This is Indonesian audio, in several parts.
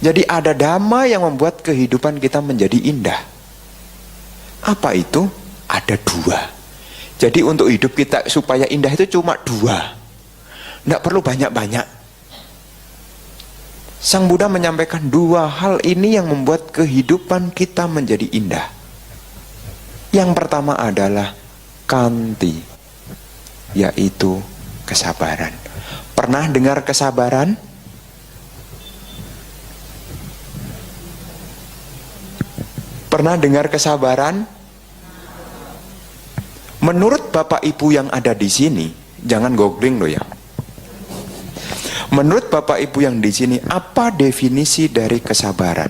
Jadi ada dhamma yang membuat kehidupan kita menjadi indah. Apa itu? Ada dua. Jadi untuk hidup kita supaya indah itu cuma dua. Tidak perlu banyak-banyak. Sang Buddha menyampaikan dua hal ini yang membuat kehidupan kita menjadi indah. Yang pertama adalah kanti, yaitu kesabaran. Pernah dengar kesabaran? Pernah dengar kesabaran? Menurut Bapak Ibu yang ada di sini, jangan googling loh ya. Menurut Bapak Ibu yang di sini, apa definisi dari kesabaran?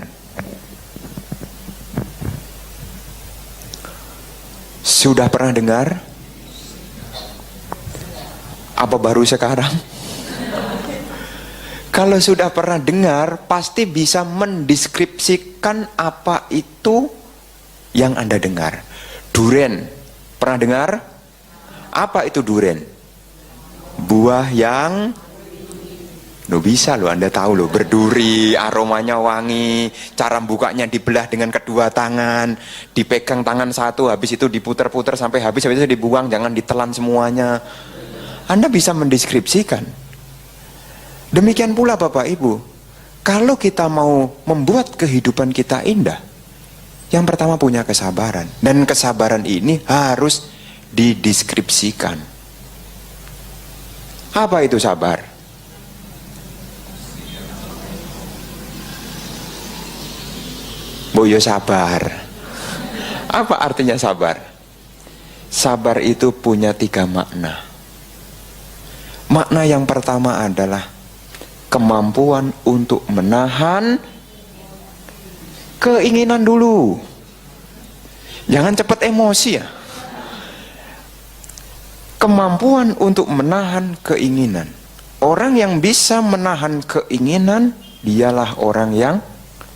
Sudah pernah dengar? Apa baru sekarang? Kalau sudah pernah dengar, pasti bisa mendeskripsikan apa itu yang Anda dengar. Duren, pernah dengar? Apa itu duren? Buah yang bisa loh, Anda tahu loh, berduri, aromanya wangi, cara bukanya dibelah dengan kedua tangan, dipegang tangan satu, habis itu diputer-puter sampai habis itu dibuang, jangan ditelan semuanya. Anda bisa mendeskripsikan. Demikian pula Bapak Ibu, kalau kita mau membuat kehidupan kita indah, yang pertama punya kesabaran. Dan kesabaran ini harus dideskripsikan. Apa itu sabar? Boyo sabar. Apa artinya sabar? Sabar itu punya 3 makna. Makna yang pertama adalah kemampuan untuk menahan keinginan dulu. Jangan cepat emosi ya. Kemampuan untuk menahan keinginan. Orang yang bisa menahan keinginan, dialah orang yang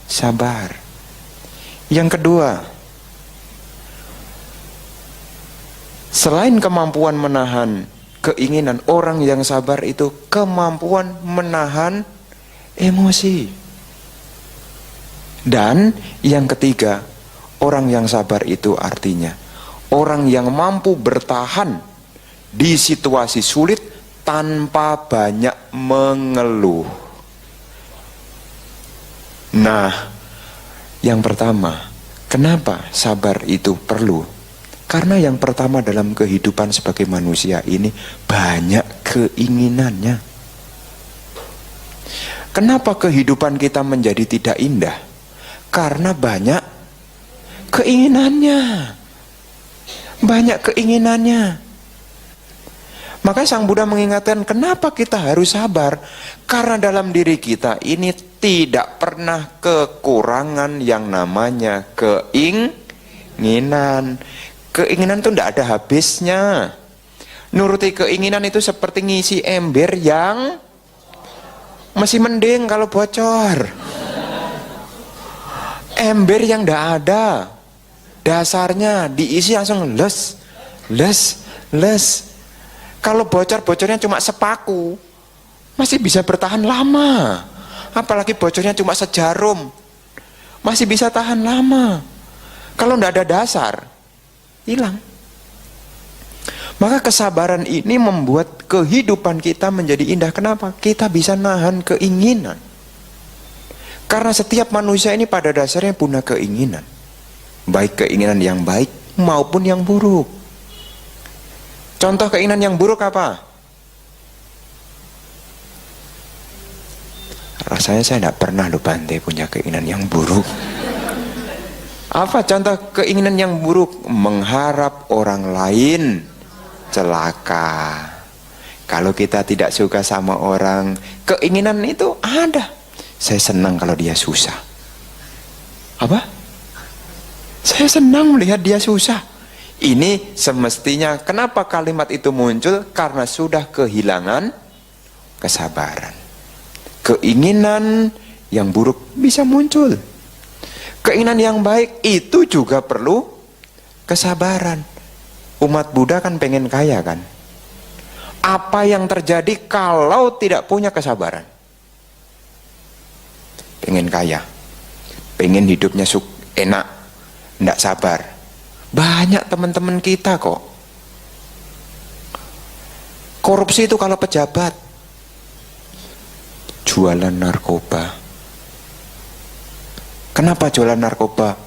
sabar. Yang kedua, selain kemampuan menahan keinginan, orang yang sabar itu kemampuan menahan emosi. Dan yang ketiga, orang yang sabar itu artinya orang yang mampu bertahan di situasi sulit tanpa banyak mengeluh. Nah, yang pertama, kenapa sabar itu perlu? Karena yang pertama dalam kehidupan sebagai manusia ini banyak keinginannya. Kenapa kehidupan kita menjadi tidak indah? Karena banyak keinginannya. Banyak keinginannya. Maka Sang Buddha mengingatkan, kenapa kita harus sabar? Karena dalam diri kita ini tidak pernah kekurangan yang namanya keinginan. Keinginan itu tidak ada habisnya. Nuruti keinginan itu seperti ngisi ember yang masih mending kalau bocor. Ember yang tidak ada dasarnya, diisi langsung les. Kalau bocornya cuma sepaku, masih bisa bertahan lama. Apalagi bocornya cuma sejarum, masih bisa tahan lama. Kalau tidak ada dasar, hilang. Maka kesabaran ini membuat kehidupan kita menjadi indah. Kenapa? Kita bisa nahan keinginan. Karena setiap manusia ini pada dasarnya punya keinginan. Baik keinginan yang baik maupun yang buruk. Contoh keinginan yang buruk apa? Rasanya saya tidak pernah loh Bante punya keinginan yang buruk. Apa contoh keinginan yang buruk? Mengharap orang lain celaka. Kalau kita tidak suka sama orang, keinginan itu ada. Saya senang kalau dia susah. Apa? Saya senang melihat dia susah. Ini semestinya, kenapa kalimat itu muncul? Karena sudah kehilangan kesabaran. Keinginan yang buruk bisa muncul. Keinginan yang baik itu juga perlu kesabaran. Umat Buddha kan pengen kaya kan? Apa yang terjadi kalau tidak punya kesabaran? pengen kaya, pengen hidupnya enak, ndak sabar. Banyak teman-teman kita kok. Korupsi itu kalau pejabat, jualan narkoba. Kenapa jualan narkoba?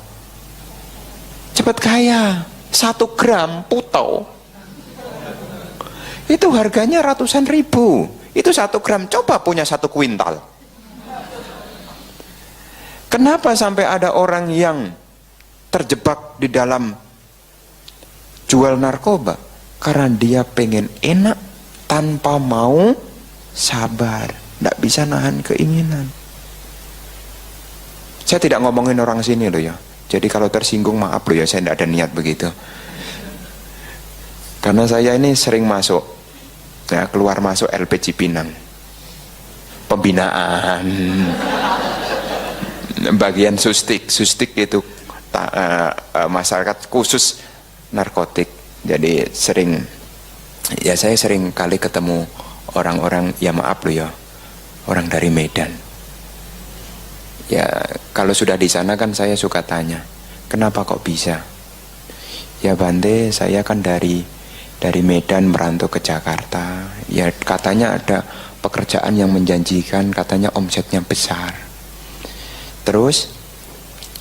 Cepat kaya. 1 gram putau itu harganya ratusan ribu. Itu 1 gram, coba punya 1 kuintal. Kenapa sampai ada orang yang terjebak di dalam jual narkoba? Karena dia pengen enak tanpa mau sabar, tidak bisa nahan keinginan. Saya tidak ngomongin orang sini loh ya, jadi kalau tersinggung maaf loh ya, saya tidak ada niat begitu. Karena saya ini sering masuk, ya, keluar masuk LP Cipinang, pembinaan, bagian sustik itu masyarakat khusus narkotik. Jadi saya sering kali ketemu orang-orang, ya maaf loh ya, orang dari Medan. Ya kalau sudah di sana kan saya suka tanya, kenapa kok bisa? Ya Bante, saya kan dari Medan merantau ke Jakarta. Ya katanya ada pekerjaan yang menjanjikan, katanya omsetnya besar. Terus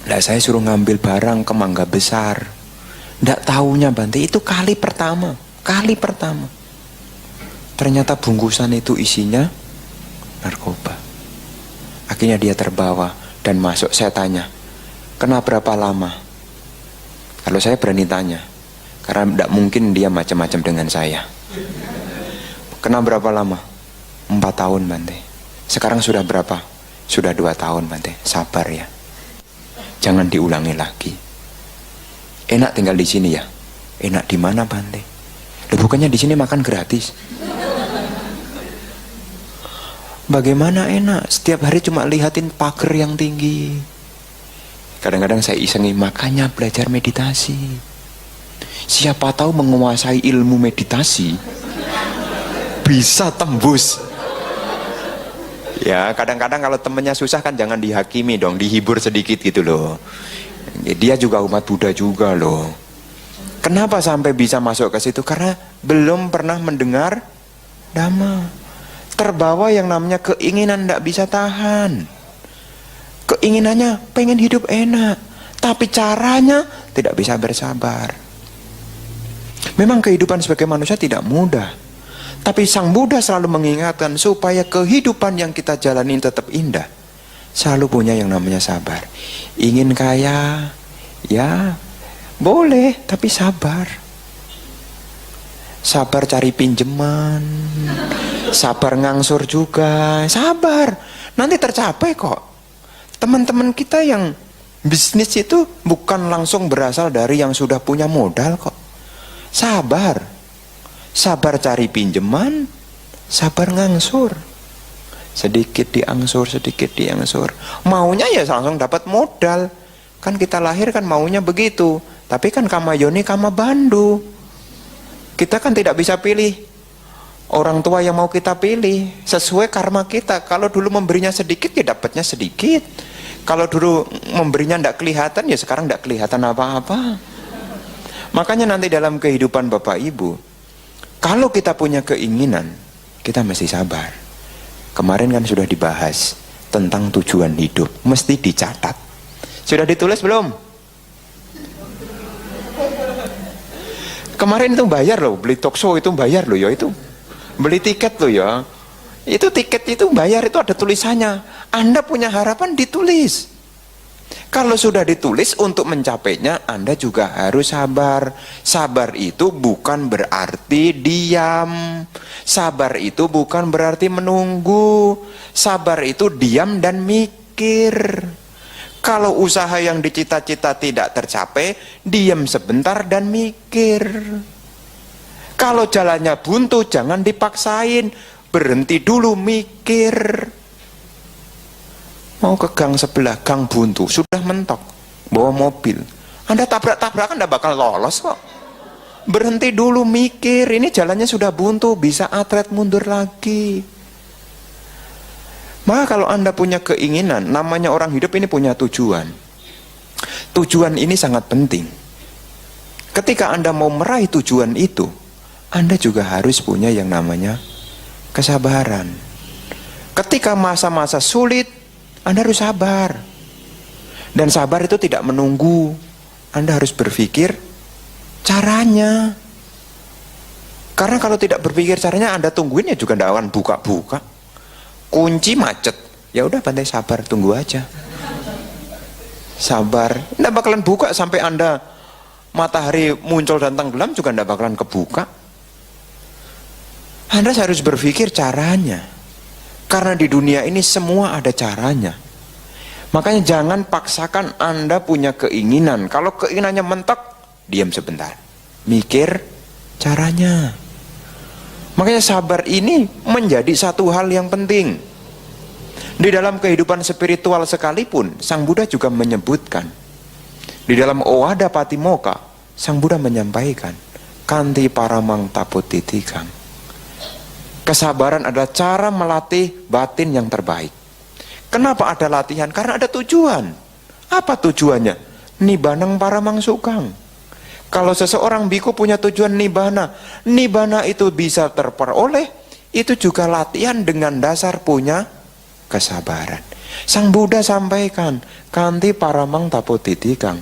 saya suruh ngambil barang ke Mangga Besar. Nggak taunya Bante, itu kali pertama. Ternyata bungkusan itu isinya narkoba. Akhirnya dia terbawa dan masuk. Saya tanya, kena berapa lama? Kalau saya berani tanya, karena tidak mungkin dia macam-macam dengan saya. Kena berapa lama? 4 tahun Bante. Sekarang sudah berapa? Sudah 2 tahun Bante. Sabar ya, jangan diulangi lagi. Enak tinggal di sini ya? Enak di mana Bante? Bukannya di sini makan gratis? Bagaimana enak? Setiap hari cuma lihatin pagar yang tinggi. Kadang-kadang saya isengi, makanya belajar meditasi. Siapa tahu menguasai ilmu meditasi bisa tembus. Ya kadang-kadang kalau temennya susah kan jangan dihakimi dong, dihibur sedikit gitu loh. Dia juga umat Buddha juga loh. Kenapa sampai bisa masuk ke situ? Karena belum pernah mendengar Dhamma. Terbawa yang namanya keinginan, tidak bisa tahan. Keinginannya pengen hidup enak, tapi caranya tidak bisa bersabar. Memang kehidupan sebagai manusia tidak mudah, tapi Sang Buddha selalu mengingatkan supaya kehidupan yang kita jalani tetap indah, selalu punya yang namanya sabar. Ingin kaya, ya boleh, tapi sabar. Sabar cari pinjaman, sabar ngangsur juga, sabar. Nanti tercapai kok. Teman-teman kita yang bisnis itu bukan langsung berasal dari yang sudah punya modal kok. Sabar. Sabar cari pinjaman, sabar ngangsur. Sedikit diangsur, sedikit diangsur. Maunya ya langsung dapat modal. Kan kita lahir kan maunya begitu. Tapi kan kama yoni kama bandu. Kita kan tidak bisa pilih orang tua yang mau kita pilih, sesuai karma kita. Kalau dulu memberinya sedikit, ya dapatnya sedikit. Kalau dulu memberinya tidak kelihatan, ya sekarang tidak kelihatan apa-apa. Makanya nanti dalam kehidupan Bapak Ibu, kalau kita punya keinginan, kita mesti sabar. Kemarin kan sudah dibahas tentang tujuan hidup, mesti dicatat. Sudah ditulis belum? Kemarin itu bayar loh, beli talkshow itu bayar loh ya, itu beli tiket loh ya, itu tiket itu bayar, itu ada tulisannya. Anda punya harapan, ditulis. Kalau sudah ditulis, untuk mencapainya Anda juga harus sabar. Sabar itu bukan berarti diam, sabar itu bukan berarti menunggu, sabar itu diam dan mikir. Kalau usaha yang dicita-cita tidak tercapai, diam sebentar dan mikir. Kalau jalannya buntu, jangan dipaksain, berhenti dulu mikir. Mau ke gang sebelah, gang buntu, sudah mentok, bawa mobil, Anda tabrak-tabrakan tidak bakal lolos kok. Berhenti dulu mikir, ini jalannya sudah buntu, bisa atlet mundur lagi. Maka kalau Anda punya keinginan, namanya orang hidup ini punya tujuan. Tujuan ini sangat penting. Ketika Anda mau meraih tujuan itu, Anda juga harus punya yang namanya kesabaran. Ketika masa-masa sulit, Anda harus sabar. Dan sabar itu tidak menunggu. Anda harus berpikir caranya. Karena kalau tidak berpikir caranya, Anda tungguin ya juga tidak akan buka-buka. Kunci macet, ya udah bantai sabar, tunggu aja. Sabar, tidak bakalan buka sampai Anda matahari muncul dan tenggelam juga tidak bakalan kebuka. Anda harus berpikir caranya. Karena di dunia ini semua ada caranya. Makanya jangan paksakan Anda punya keinginan. Kalau keinginannya mentok, diam sebentar. Mikir caranya. Makanya sabar ini menjadi satu hal yang penting. Di dalam kehidupan spiritual sekalipun, Sang Buddha juga menyebutkan. Di dalam Owada Patimokkha, Sang Buddha menyampaikan, Kanti paramang taputitikang. Kesabaran adalah cara melatih batin yang terbaik. Kenapa ada latihan? Karena ada tujuan. Apa tujuannya? Nibanang paramang sukang. Kalau seseorang biku punya tujuan nibbana, nibbana itu bisa terperoleh, itu juga latihan dengan dasar punya kesabaran. Sang Buddha sampaikan, Kanti paramang taputitikang,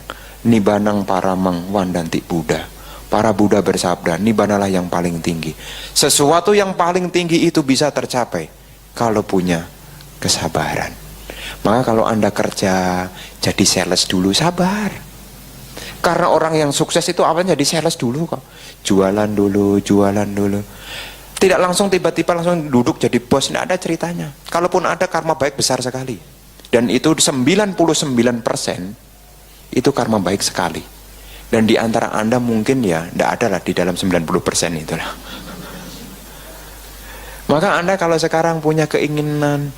nibanang paramang wandanti Buddha. Para Buddha bersabda, nibbanalah yang paling tinggi. Sesuatu yang paling tinggi itu bisa tercapai kalau punya kesabaran. Maka kalau Anda kerja, jadi sales dulu, sabar. Karena orang yang sukses itu awalnya jadi sales dulu kok. Jualan dulu. Tidak langsung tiba-tiba langsung duduk jadi bos, tidak ada ceritanya. Kalaupun ada, karma baik besar sekali. Dan itu 99% itu karma baik sekali. Dan di antara Anda mungkin ya tidak ada lah di dalam 90% itulah. Maka Anda kalau sekarang punya keinginan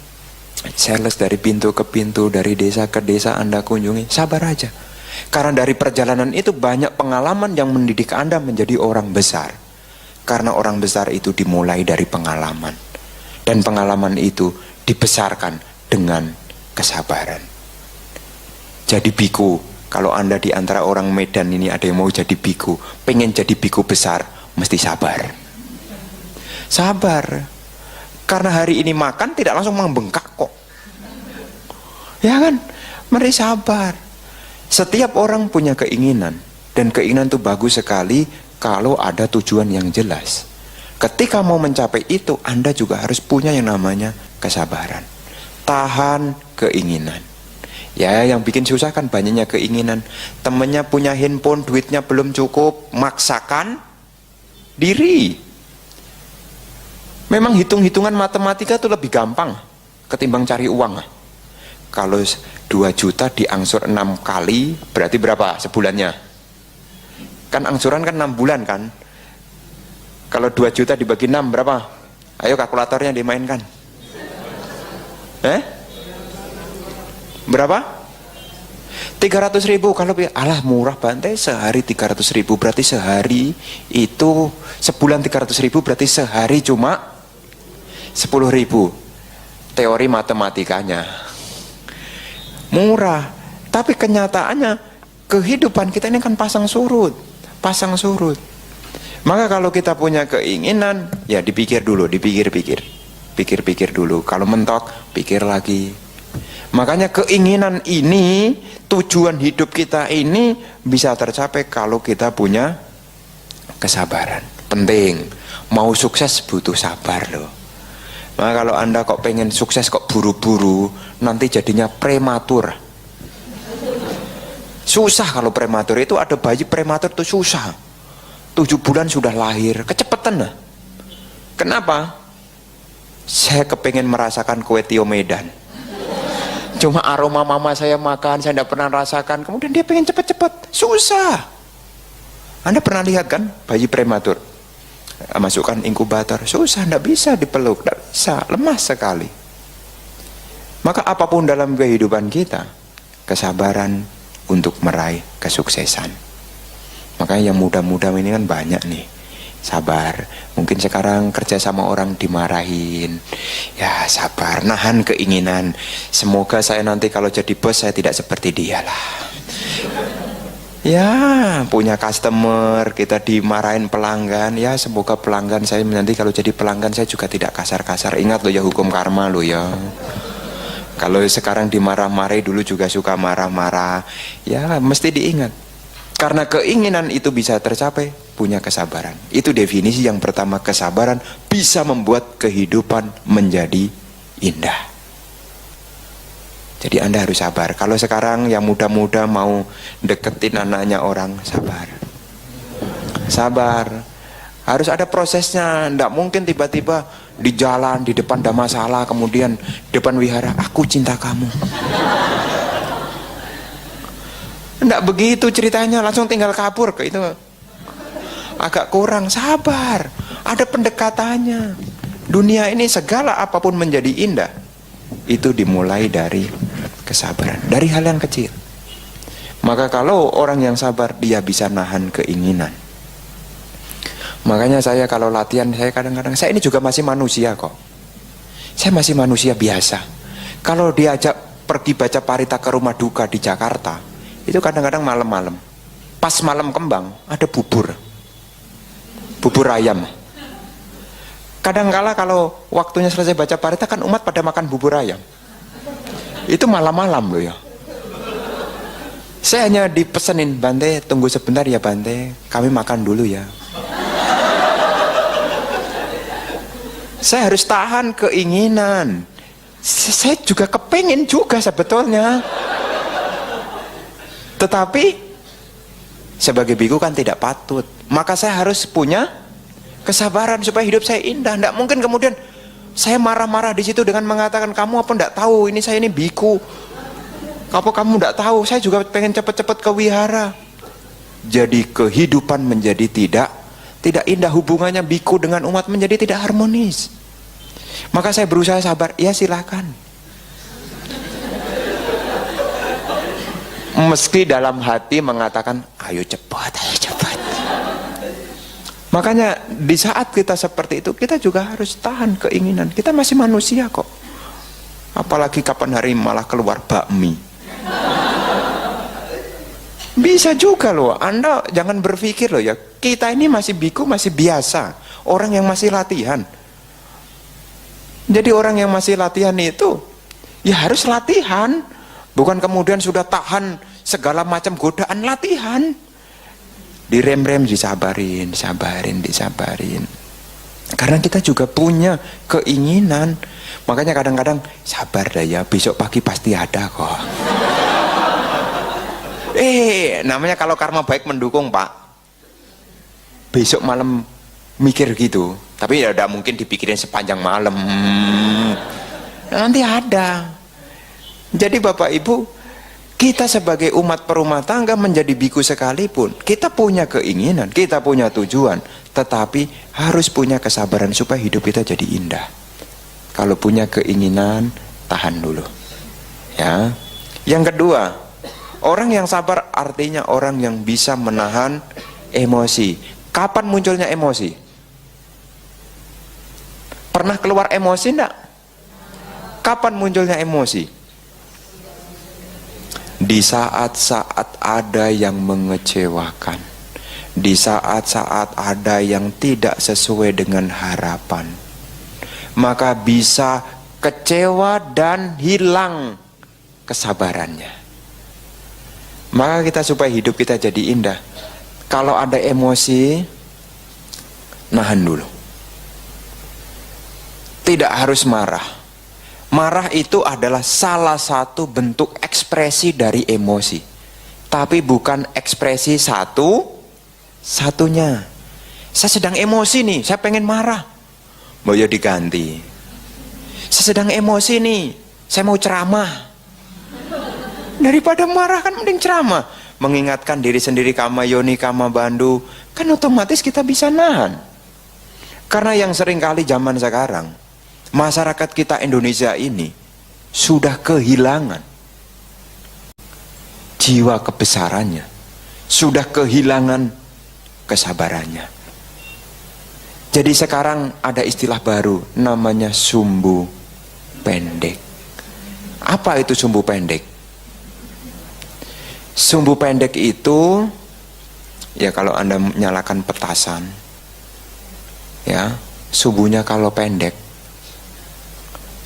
sales dari pintu ke pintu, dari desa ke desa Anda kunjungi, sabar aja. Karena dari perjalanan itu banyak pengalaman yang mendidik Anda menjadi orang besar. Karena orang besar itu dimulai dari pengalaman. Dan pengalaman itu dibesarkan dengan kesabaran. Jadi biku, kalau Anda di antara orang Medan ini ada yang mau jadi biku, pengen jadi biku besar, mesti sabar. Sabar. Karena hari ini makan tidak langsung membengkak kok. Ya kan? Mari sabar. Setiap orang punya keinginan. Dan keinginan itu bagus sekali kalau ada tujuan yang jelas. Ketika mau mencapai itu, Anda juga harus punya yang namanya kesabaran. Tahan keinginan. Ya, yang bikin susah kan banyaknya keinginan. Temennya punya handphone, duitnya belum cukup, maksakan diri. Memang hitung-hitungan matematika itu lebih gampang ketimbang cari uang. Kalau 2 juta diangsur 6 kali, berarti berapa sebulannya? Kan angsuran kan 6 bulan kan? Kalau 2 juta dibagi 6 berapa? Ayo kalkulatornya dimainkan. Berapa? 300.000. Kalau alah murah bantai, sehari 300.000, berarti sehari itu sebulan 300.000, berarti sehari cuma 10.000. Teori matematikanya murah, tapi kenyataannya kehidupan kita ini kan pasang surut. Maka kalau kita punya keinginan, ya dipikir dulu, pikir dulu. Kalau mentok, pikir lagi. Makanya keinginan ini, tujuan hidup kita ini bisa tercapai kalau kita punya kesabaran. Penting, mau sukses butuh sabar loh. Maka kalau Anda kok pengen sukses kok buru-buru, nanti jadinya prematur. Susah kalau prematur, itu ada bayi prematur itu susah. 7 bulan sudah lahir, kecepatan lah. Kenapa? Saya kepengen merasakan kue Tio Medan. Cuma aroma mama saya makan, saya tidak pernah rasakan. Kemudian dia pengen cepet-cepet, susah. Anda pernah lihat kan bayi prematur? Masukkan inkubator, susah, tidak bisa dipeluk, tidak bisa, lemah sekali. Maka apapun dalam kehidupan kita, kesabaran untuk meraih kesuksesan. Makanya yang muda-muda ini kan banyak nih, sabar. Mungkin sekarang kerja sama orang dimarahin, ya sabar, nahan keinginan. Semoga saya nanti kalau jadi bos saya tidak seperti dia lah. Ya, punya customer, kita dimarahin pelanggan, ya semoga pelanggan saya nanti kalau jadi pelanggan saya juga tidak kasar-kasar. Ingat loh ya, hukum karma loh ya. Kalau sekarang dimarah-marahi, dulu juga suka marah-marah, ya mesti diingat. Karena keinginan itu bisa tercapai, punya kesabaran. Itu definisi yang pertama, kesabaran bisa membuat kehidupan menjadi indah. Jadi Anda harus sabar. Kalau sekarang yang muda-muda mau deketin anaknya orang, sabar. Sabar. Harus ada prosesnya. Tidak mungkin tiba-tiba di jalan, di depan ada masalah, kemudian depan wihara, aku cinta kamu. Tidak begitu ceritanya, langsung tinggal kabur. Itu agak kurang. Sabar. Ada pendekatannya. Dunia ini segala apapun menjadi indah, itu dimulai dari kesabaran, dari hal yang kecil. Maka kalau orang yang sabar, dia bisa nahan keinginan. Makanya saya kalau latihan, saya kadang-kadang, saya ini juga masih manusia kok. Saya masih manusia biasa. Kalau diajak pergi baca parita ke rumah duka di Jakarta, itu kadang-kadang malam-malam, pas malam kembang, ada bubur ayam. Kadangkala kalau waktunya selesai baca parita kan umat pada makan bubur ayam. Itu malam-malam loh ya. Saya hanya dipesenin, Bante tunggu sebentar ya Bante, kami makan dulu ya. Saya harus tahan keinginan. Saya juga kepengen juga sebetulnya. Tetapi sebagai biku kan tidak patut. Maka saya harus punya kesabaran supaya hidup saya indah. Tidak mungkin kemudian saya marah-marah di situ dengan mengatakan, kamu apa tidak tahu ini saya ini biku. Apa kamu tidak tahu? Saya juga pengen cepat-cepat ke wihara. Jadi kehidupan menjadi tidak indah, hubungannya biku dengan umat menjadi tidak harmonis. Maka saya berusaha sabar. Ya silakan. Meski dalam hati mengatakan, ayo cepat, ayo cepat. Makanya di saat kita seperti itu, kita juga harus tahan keinginan. Kita masih manusia kok. Apalagi kapan hari malah keluar bakmi. Bisa juga loh. Anda jangan berpikir loh ya, kita ini masih biku, masih biasa. Orang yang masih latihan. Jadi orang yang masih latihan itu, ya harus latihan. Bukan kemudian sudah tahan segala macam godaan, latihan. Direm-rem, disabarin. Karena kita juga punya keinginan. Makanya kadang-kadang sabar dah ya, besok pagi pasti ada kok. Namanya kalau karma baik mendukung Pak. Besok malam mikir gitu. Tapi ya tidak mungkin dipikirin sepanjang malam. Nanti ada. Jadi Bapak Ibu, kita sebagai umat perumah tangga menjadi biku sekalipun, kita punya keinginan, kita punya tujuan, tetapi harus punya kesabaran supaya hidup kita jadi indah. Kalau punya keinginan, tahan dulu. Ya. Yang kedua, orang yang sabar artinya orang yang bisa menahan emosi. Kapan munculnya emosi? Pernah keluar emosi enggak? Kapan munculnya emosi? Di saat-saat ada yang mengecewakan, di saat-saat ada yang tidak sesuai dengan harapan, maka bisa kecewa dan hilang kesabarannya. Maka kita supaya hidup kita jadi indah, kalau ada emosi, nahan dulu. Tidak harus marah. Marah itu adalah salah satu bentuk ekspresi dari emosi. Tapi bukan ekspresi satunya. Saya sedang emosi nih, saya pengen marah. Mau ya diganti. Saya sedang emosi nih, saya mau ceramah. Daripada marah kan mending ceramah. Mengingatkan diri sendiri, kama yoni kama bandu. Kan otomatis kita bisa nahan. Karena yang sering kali zaman sekarang, masyarakat kita Indonesia ini sudah kehilangan jiwa kebesarannya, sudah kehilangan kesabarannya. Jadi sekarang ada istilah baru namanya sumbu pendek. Apa itu sumbu pendek? Sumbu pendek itu, ya kalau Anda nyalakan petasan, ya sumbunya kalau pendek,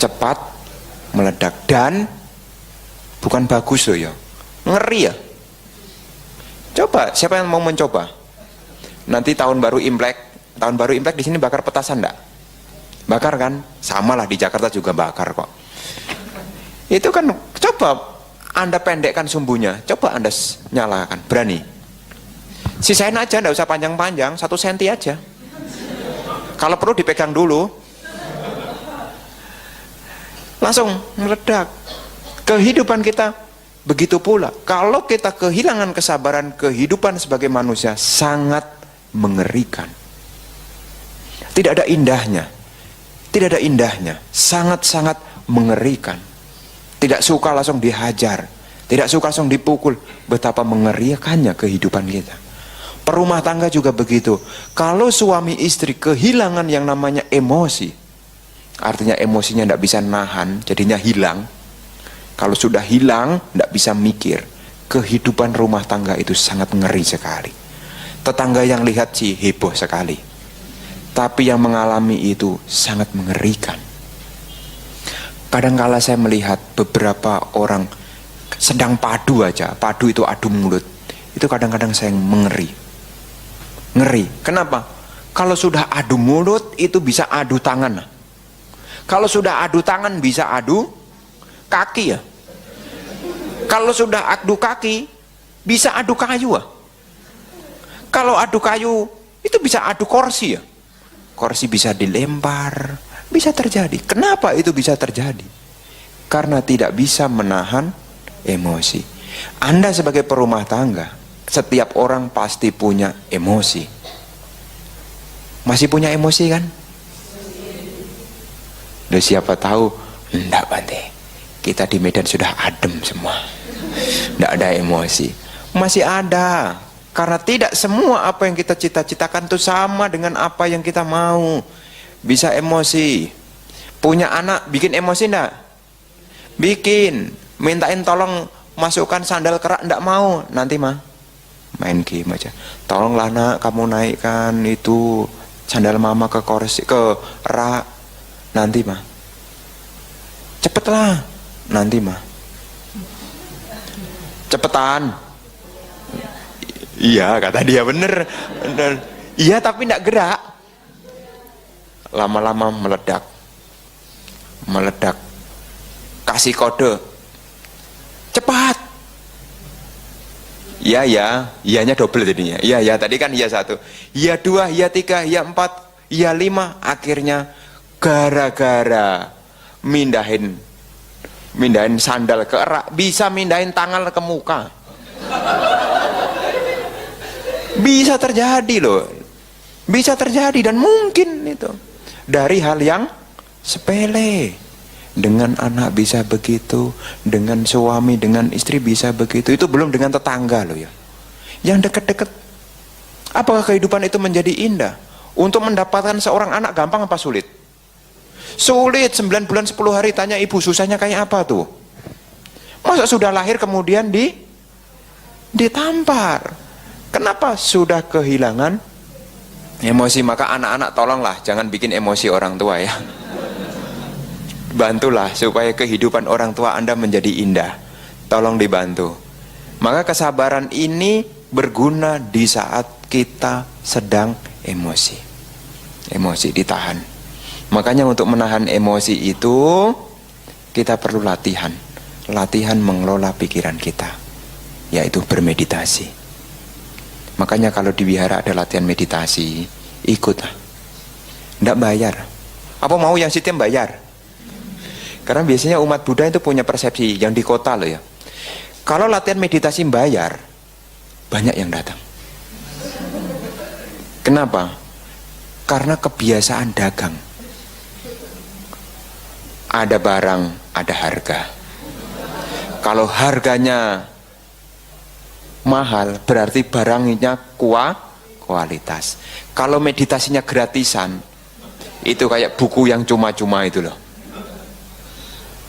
cepat meledak dan bukan bagus loh ya, ngeri ya. Coba, siapa yang mau mencoba? Nanti tahun baru Imlek di sini bakar petasan enggak? Bakar kan? Sama lah di Jakarta juga bakar kok. Itu kan, coba Anda pendekkan sumbunya, coba Anda nyalakan, berani? Sisain aja, enggak usah panjang-panjang, 1 senti aja. Kalau perlu dipegang dulu, langsung meledak. Kehidupan kita begitu pula. Kalau kita kehilangan kesabaran, kehidupan sebagai manusia sangat mengerikan. Tidak ada indahnya. Tidak ada indahnya. Sangat-sangat mengerikan. Tidak suka langsung dihajar. Tidak suka langsung dipukul. Betapa mengerikannya kehidupan kita. Perumah tangga juga begitu. Kalau suami istri kehilangan yang namanya emosi, artinya emosinya tidak bisa nahan, jadinya hilang. Kalau sudah hilang, tidak bisa mikir. Kehidupan rumah tangga itu sangat ngeri sekali. Tetangga yang lihat sih heboh sekali. Tapi yang mengalami itu sangat mengerikan. Kadangkala saya melihat beberapa orang sedang padu aja. Padu itu adu mulut. Itu kadang-kadang saya mengeri. Ngeri. Kenapa? Kalau sudah adu mulut itu bisa adu tangan. Kalau sudah adu tangan bisa adu kaki ya. Kalau sudah adu kaki bisa adu kayu ya. Kalau adu kayu itu bisa adu kursi ya. Kursi bisa dilempar, bisa terjadi. Kenapa itu bisa terjadi? Karena tidak bisa menahan emosi. Anda sebagai perumah tangga, setiap orang pasti punya emosi. Masih punya emosi kan? Loh, siapa tahu enggak Bante, kita di Medan sudah adem semua, enggak ada emosi. Masih ada, karena tidak semua apa yang kita cita-citakan itu sama dengan apa yang kita mau. Bisa emosi. Punya anak bikin emosi enggak? Bikin. Mintain tolong masukkan sandal kerak enggak mau, nanti mah main game aja. Tolonglah nak, kamu naikkan itu sandal mama ke kursi, ke rak. Nanti mah, cepetlah. Nanti mah, cepetan. Iya kata dia, bener. Iya tapi tidak gerak. Lama-lama meledak. Kasih kode, cepat. Iya ya, iyanya double jadinya. Iya ya, tadi kan iya 1, iya 2, iya 3, iya 4, iya 5. Akhirnya gara-gara mindahin sandal ke rak, bisa mindahin tangan ke muka. Bisa terjadi loh. Bisa terjadi dan mungkin itu dari hal yang sepele. Dengan anak bisa begitu, dengan suami, dengan istri bisa begitu. Itu belum dengan tetangga loh ya. Yang dekat-dekat. Apakah kehidupan itu menjadi indah? Untuk mendapatkan seorang anak gampang apa sulit? Sulit. 9 bulan 10 hari tanya ibu susahnya kayak apa tuh? Masa sudah lahir kemudian ditampar? Kenapa? Sudah kehilangan emosi. Maka anak-anak tolonglah jangan bikin emosi orang tua ya. Bantulah supaya kehidupan orang tua Anda menjadi indah. Tolong dibantu. Maka kesabaran ini berguna di saat kita sedang emosi. Emosi ditahan. Makanya untuk menahan emosi itu kita perlu latihan. Latihan mengelola pikiran kita, yaitu bermeditasi. Makanya kalau di wihara ada latihan meditasi, ikutlah. Nggak bayar. Apa mau yang sistem bayar? Karena biasanya umat Buddha itu punya persepsi yang di kota loh ya. Kalau latihan meditasi bayar, banyak yang datang. Kenapa? Karena kebiasaan dagang. Ada barang, ada harga. Kalau harganya mahal, berarti barangnya kualitas. Kalau meditasinya gratisan, itu kayak buku yang cuma-cuma itu loh.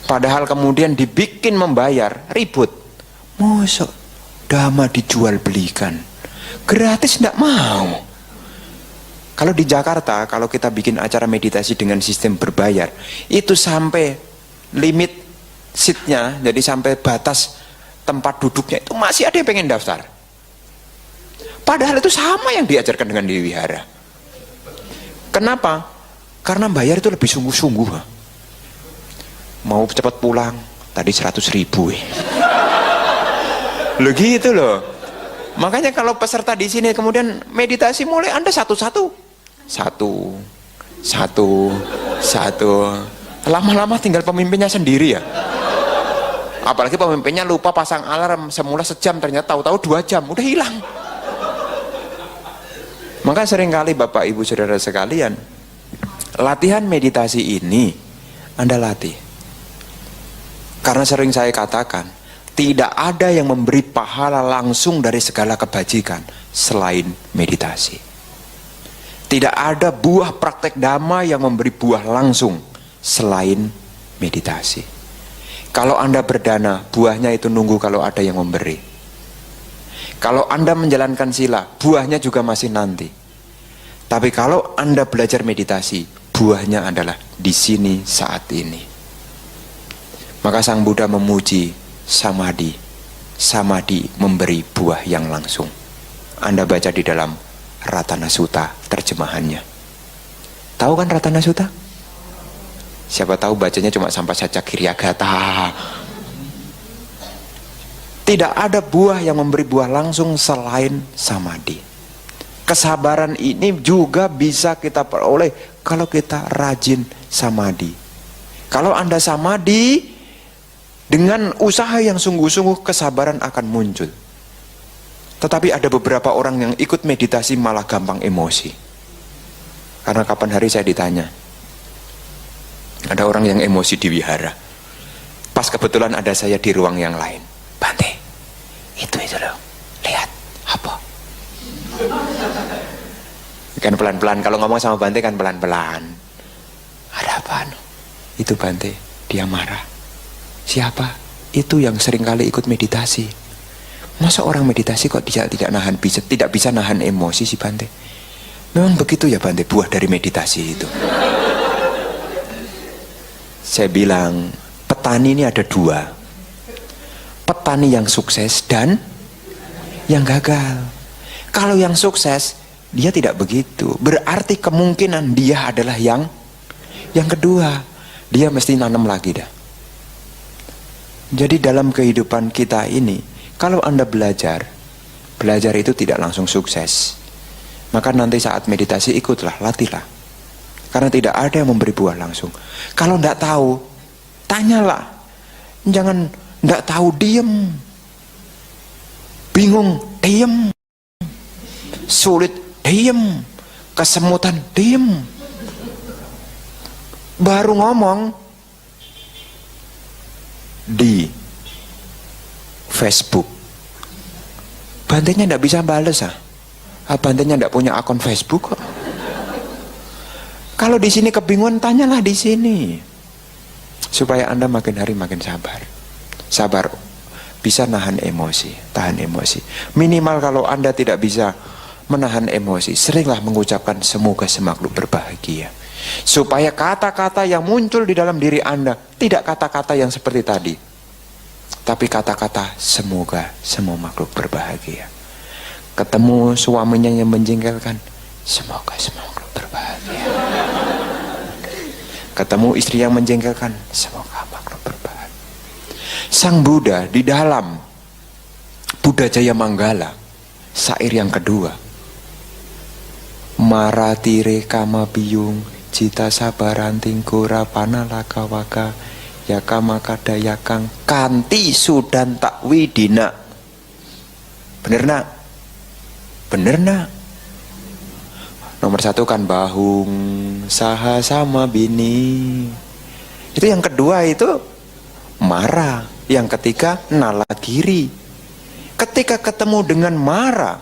Padahal kemudian dibikin membayar, ribut. Mosok dhamma dijual belikan, gratis ndak mau. Kalau di Jakarta, kalau kita bikin acara meditasi dengan sistem berbayar, itu sampai limit seatnya, jadi sampai batas tempat duduknya itu masih ada yang pengen daftar. Padahal itu sama yang diajarkan dengan di wihara. Kenapa? Karena bayar itu lebih sungguh-sungguh. Mau cepat pulang, tadi 100.000. Loh gitu loh. Makanya kalau peserta di sini kemudian meditasi mulai, Anda satu-satu. Satu. Lama-lama tinggal pemimpinnya sendiri ya. Apalagi pemimpinnya lupa pasang alarm, semula sejam ternyata tahu-tahu 2 jam, udah hilang. Maka seringkali Bapak Ibu Saudara sekalian, latihan meditasi ini Anda latih. Karena sering saya katakan, tidak ada yang memberi pahala langsung dari segala kebajikan selain meditasi. Tidak ada buah praktek dhamma yang memberi buah langsung selain meditasi. Kalau Anda berdana, buahnya itu nunggu kalau ada yang memberi. Kalau Anda menjalankan sila, buahnya juga masih nanti. Tapi kalau Anda belajar meditasi, buahnya adalah di sini saat ini. Maka Sang Buddha memuji samadhi. Samadhi memberi buah yang langsung. Anda baca di dalam Ratana Sutta terjemahannya. Tahu kan Ratana Sutta? Siapa tahu bacanya cuma sampai saja Kiryagata. Tidak ada buah yang memberi buah langsung selain samadhi. Kesabaran ini juga bisa kita peroleh kalau kita rajin samadhi. Kalau Anda samadhi, dengan usaha yang sungguh-sungguh kesabaran akan muncul. Tetapi ada beberapa orang yang ikut meditasi malah gampang emosi. Karena kapan hari saya ditanya, ada orang yang emosi di wihara. Pas kebetulan ada saya di ruang yang lain. Bante, itu loh, lihat apa? Kan pelan-pelan, kalau ngomong sama Bante kan pelan-pelan. Ada apa? Itu Bante, dia marah. Siapa? Itu yang seringkali ikut meditasi. Masa orang meditasi kok tidak bisa nahan emosi sih Bante? Memang begitu ya Bante, buah dari meditasi itu. Saya bilang, petani ini ada 2. Petani yang sukses dan yang gagal. Kalau yang sukses, dia tidak begitu. Berarti kemungkinan dia adalah yang kedua. Dia mesti nanam lagi dah. Jadi dalam kehidupan kita ini, kalau Anda belajar itu tidak langsung sukses. Maka nanti saat meditasi ikutlah, latihlah. Karena tidak ada yang memberi buah langsung. Kalau tidak tahu, tanyalah. Jangan tidak tahu diem. Bingung, diem. Sulit, diem. Kesemutan, diem. Baru ngomong di Facebook, Bantenya tidak bisa bales Bantenya tidak punya akun Facebook kok. Kalau di sini kebingungan, tanyalah di sini, supaya Anda makin hari makin sabar, bisa nahan emosi, tahan emosi. Minimal kalau Anda tidak bisa menahan emosi, seringlah mengucapkan semoga semakhluk berbahagia. Supaya kata-kata yang muncul di dalam diri Anda tidak kata-kata yang seperti tadi, tapi kata-kata semoga semua makhluk berbahagia. Ketemu suaminya yang menjengkelkan, semoga semua makhluk berbahagia. Ketemu istri yang menjengkelkan, semoga makhluk berbahagia. Sang Buddha di dalam Buddha Jaya Manggala, syair yang kedua, Maratire kama biyung cita sabaranting kura panalaka waka yakama kadayakang kanti sudan tak widina. Bener nak? Bener nak? Nomor 1 kan bahung saha sama bini. Itu yang kedua itu marah. Yang ketiga nalagiri. Ketika ketemu dengan marah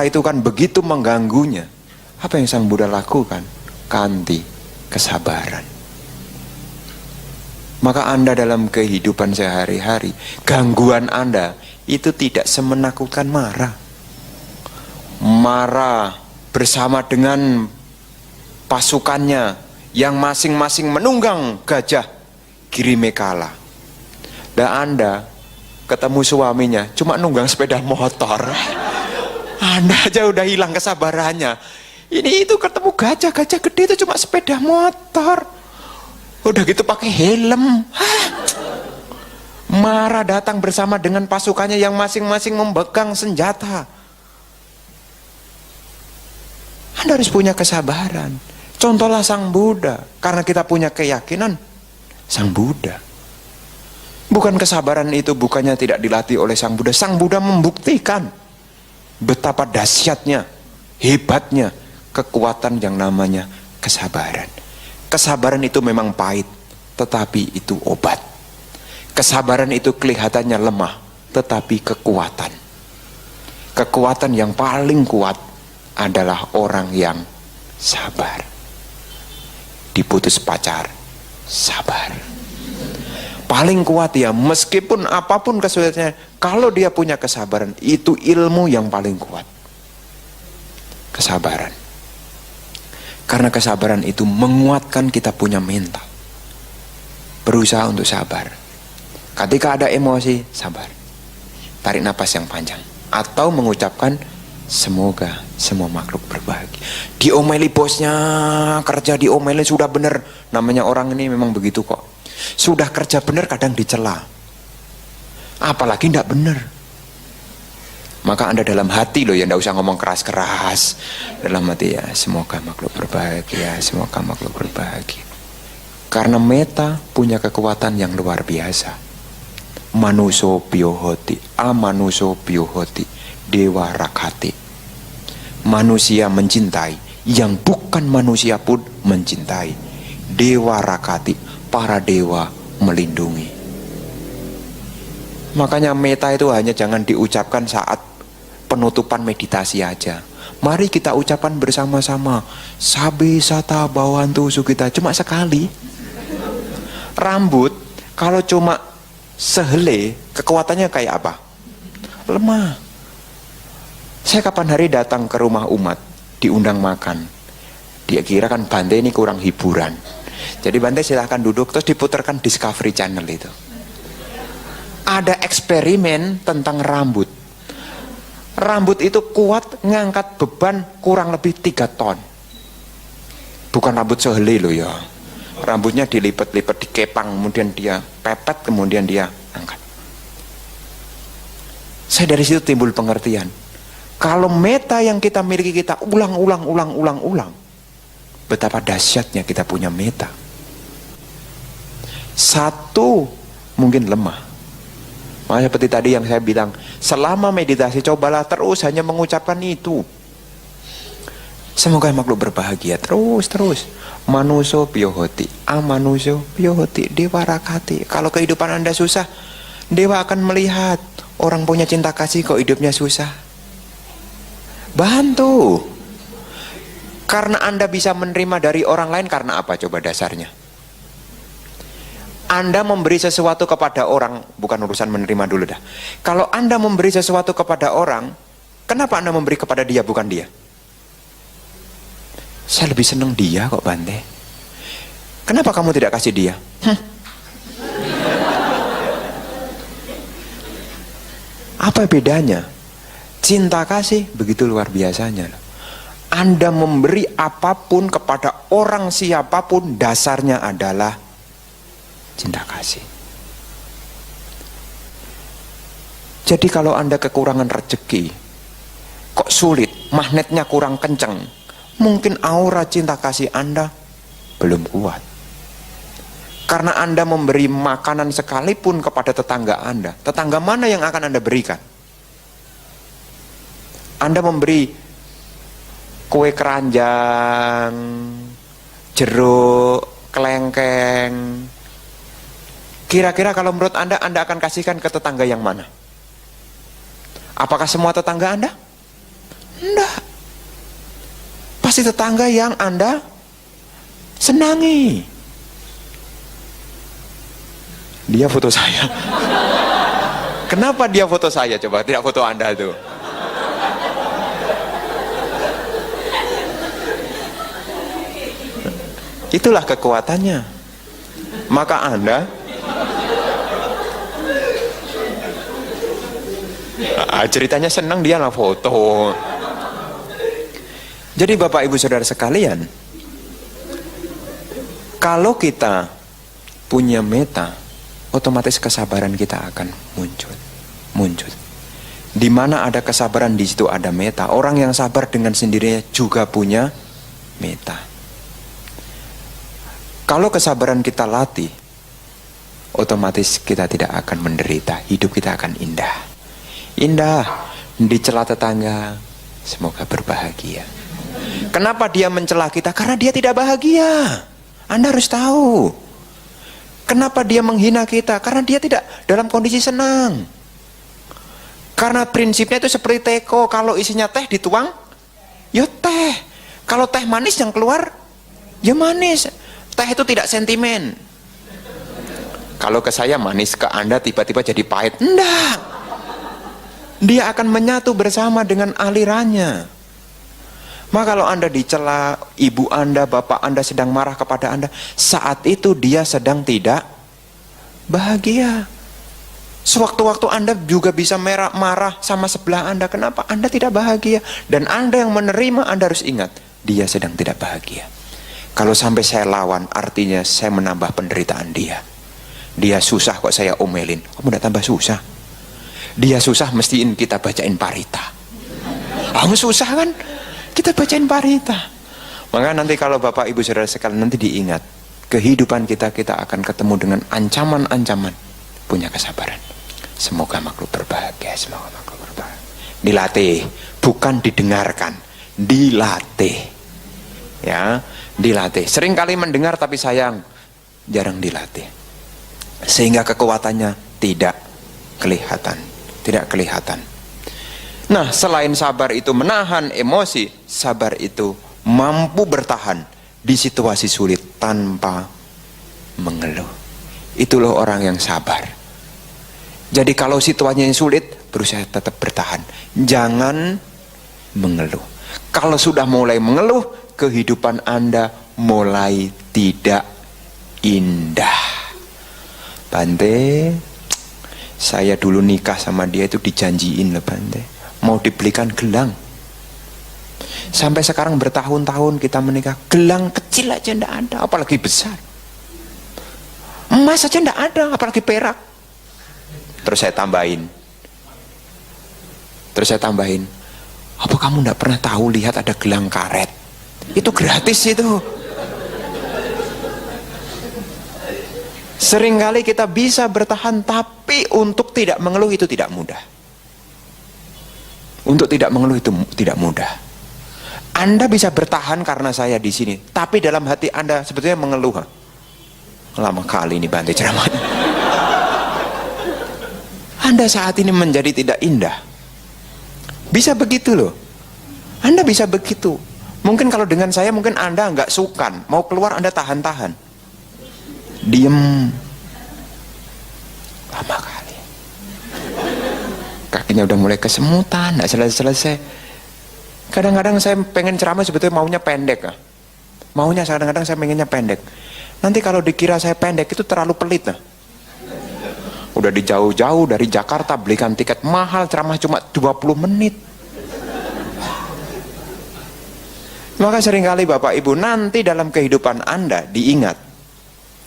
itu kan begitu mengganggunya. Apa yang Sang Buddha lakukan? Kanti kesabaran. Maka Anda dalam kehidupan sehari-hari, gangguan Anda itu tidak semenakutkan marah. Marah bersama dengan pasukannya yang masing-masing menunggang gajah Girimekala. Dan Anda ketemu suaminya cuma nunggang sepeda motor. Anda aja udah hilang kesabarannya. Ini itu ketemu gajah gede itu cuma sepeda motor. Udah gitu pakai helm. Hah? Marah datang bersama dengan pasukannya yang masing-masing memegang senjata. Anda harus punya kesabaran. Contohlah Sang Buddha. Karena kita punya keyakinan Sang Buddha. Bukan kesabaran itu bukannya tidak dilatih oleh Sang Buddha. Sang Buddha membuktikan betapa dahsyatnya, hebatnya kekuatan yang namanya kesabaran. Kesabaran itu memang pahit, tetapi itu obat. Kesabaran itu kelihatannya lemah, tetapi kekuatan. Kekuatan yang paling kuat adalah orang yang sabar. Diputus pacar, sabar. Paling kuat ya, meskipun apapun kesulitannya, kalau dia punya kesabaran, itu ilmu yang paling kuat. Kesabaran. Karena kesabaran itu menguatkan kita punya mental. Berusaha untuk sabar. Ketika ada emosi, sabar. Tarik napas yang panjang. Atau mengucapkan, semoga semua makhluk berbahagia. Diomeli bosnya, kerja diomeli sudah benar. Namanya orang ini memang begitu kok. Sudah kerja benar kadang dicela. Apalagi tidak benar. Maka Anda dalam hati loh ya, tidak usah ngomong keras-keras. Dalam hati ya, semoga makhluk berbahagia, semoga makhluk berbahagia. Karena meta punya kekuatan yang luar biasa. Manuso biohoti, amanuso biohoti, dewa rakati. Manusia mencintai, yang bukan manusia pun mencintai. Dewa rakati, para dewa melindungi. Makanya meta itu hanya jangan diucapkan saat penutupan meditasi aja. Mari kita ucapkan bersama-sama. Sabe sata bawantu sukita. Cuma sekali. Rambut kalau cuma sehelai, kekuatannya kayak apa? Lemah. Saya kapan hari datang ke rumah umat, diundang makan. Dia kira kan Bante ini kurang hiburan. Jadi Bante silahkan duduk, terus diputarkan Discovery Channel itu. Ada eksperimen tentang rambut. Rambut itu kuat ngangkat beban kurang lebih 3 ton. Bukan rambut sehelai loh ya. Rambutnya dilipat-lipat, dikepang, kemudian dia pepet, kemudian dia angkat. Saya dari situ timbul pengertian. Kalau meta yang kita miliki kita ulang, betapa dahsyatnya kita punya meta. Satu mungkin lemah. Makanya seperti tadi yang saya bilang, selama meditasi cobalah terus hanya mengucapkan itu. Semoga makhluk berbahagia terus. Manuso biohoti, amanuso biohoti, dewa rakati. Kalau kehidupan Anda susah, dewa akan melihat orang punya cinta kasih kok hidupnya susah. Bantu. Karena Anda bisa menerima dari orang lain karena apa coba dasarnya? Anda memberi sesuatu kepada orang, bukan urusan menerima dulu dah. Kalau Anda memberi sesuatu kepada orang, kenapa Anda memberi kepada dia bukan dia? Saya lebih senang dia kok Bante. Kenapa kamu tidak kasih dia? Apa bedanya? Cinta kasih begitu luar biasanya. Anda memberi apapun kepada orang siapapun, dasarnya adalah cinta kasih. Jadi kalau Anda kekurangan rezeki, kok sulit, magnetnya kurang kenceng, mungkin aura cinta kasih Anda belum kuat. Karena Anda memberi makanan sekalipun kepada tetangga Anda, tetangga mana yang akan Anda berikan? Anda memberi kue keranjang, jeruk, kelengkeng. Kira-kira kalau menurut Anda akan kasihkan ke tetangga yang mana? Apakah semua tetangga Anda? Enggak. Pasti pasti tetangga yang Anda senangi. Dia foto saya. Kenapa dia foto saya coba, tidak foto Anda tuh? Itulah kekuatannya. Maka Anda ceritanya senang, dia lah foto. Jadi Bapak Ibu Saudara sekalian, kalau kita punya meta, otomatis kesabaran kita akan muncul. Di mana ada kesabaran, di situ ada meta. Orang yang sabar dengan sendirinya juga punya meta. Kalau kesabaran kita latih, otomatis kita tidak akan menderita. Hidup kita akan indah. Indah dicela tetangga, semoga berbahagia. Kenapa dia mencela kita? Karena dia tidak bahagia. Anda harus tahu. Kenapa dia menghina kita? Karena dia tidak dalam kondisi senang. Karena prinsipnya itu seperti teko, kalau isinya teh dituang, ya teh. Kalau teh manis yang keluar, ya manis. Teh itu tidak sentimen. Kalau ke saya manis, ke Anda tiba-tiba jadi pahit. Enggak. Dia akan menyatu bersama dengan alirannya. Maka kalau Anda dicela, ibu Anda, bapak Anda sedang marah kepada Anda, saat itu dia sedang tidak bahagia. Sewaktu-waktu Anda juga bisa marah sama sebelah Anda. Kenapa? Anda tidak bahagia. Dan Anda yang menerima, Anda harus ingat, dia sedang tidak bahagia. Kalau sampai saya lawan, artinya saya menambah penderitaan dia. Dia susah kok saya omelin, kamu udah tambah susah. Dia susah, mestiin kita bacain parita. Kamu susah kan? Kita bacain parita. Maka nanti kalau Bapak Ibu Saudara sekalian nanti diingat, kehidupan kita akan ketemu dengan ancaman-ancaman. Punya kesabaran. Semoga makhluk berbahagia, semoga makhluk berbahagia. Dilatih, bukan didengarkan, dilatih. Ya, dilatih. Sering kali mendengar tapi sayang, jarang dilatih. Sehingga kekuatannya tidak kelihatan. Nah, selain sabar itu menahan emosi, sabar itu mampu bertahan di situasi sulit tanpa mengeluh. Itulah orang yang sabar. Jadi kalau situasinya sulit, berusaha tetap bertahan. Jangan mengeluh. Kalau sudah mulai mengeluh, kehidupan Anda mulai tidak indah. Bante, saya dulu nikah sama dia itu dijanjiin loh Bante, mau dibelikan gelang. Sampai sekarang bertahun-tahun kita menikah, gelang kecil aja ndak ada, apalagi besar. Emas aja ndak ada, apalagi perak. Terus saya tambahin, apa kamu ndak pernah tahu lihat ada gelang karet? Itu gratis itu. Seringkali kita bisa bertahan, tapi untuk tidak mengeluh itu tidak mudah. Untuk tidak mengeluh itu tidak mudah. Anda bisa bertahan karena saya di sini, tapi dalam hati Anda sebetulnya mengeluh. Lama kali ini Bante ceramahnya. Anda saat ini menjadi tidak indah. Bisa begitu loh. Anda bisa begitu. Mungkin kalau dengan saya, mungkin Anda nggak sukan, mau keluar Anda tahan-tahan. Diem lama kali, kakinya udah mulai kesemutan, nggak selesai. Kadang-kadang saya pengen ceramah sebetulnya maunya pendek, kadang-kadang saya pengennya pendek. Nanti kalau dikira saya pendek itu terlalu pelit. Udah di jauh-jauh dari Jakarta belikan tiket mahal, ceramah cuma 20 menit. Maka seringkali Bapak Ibu nanti dalam kehidupan Anda diingat,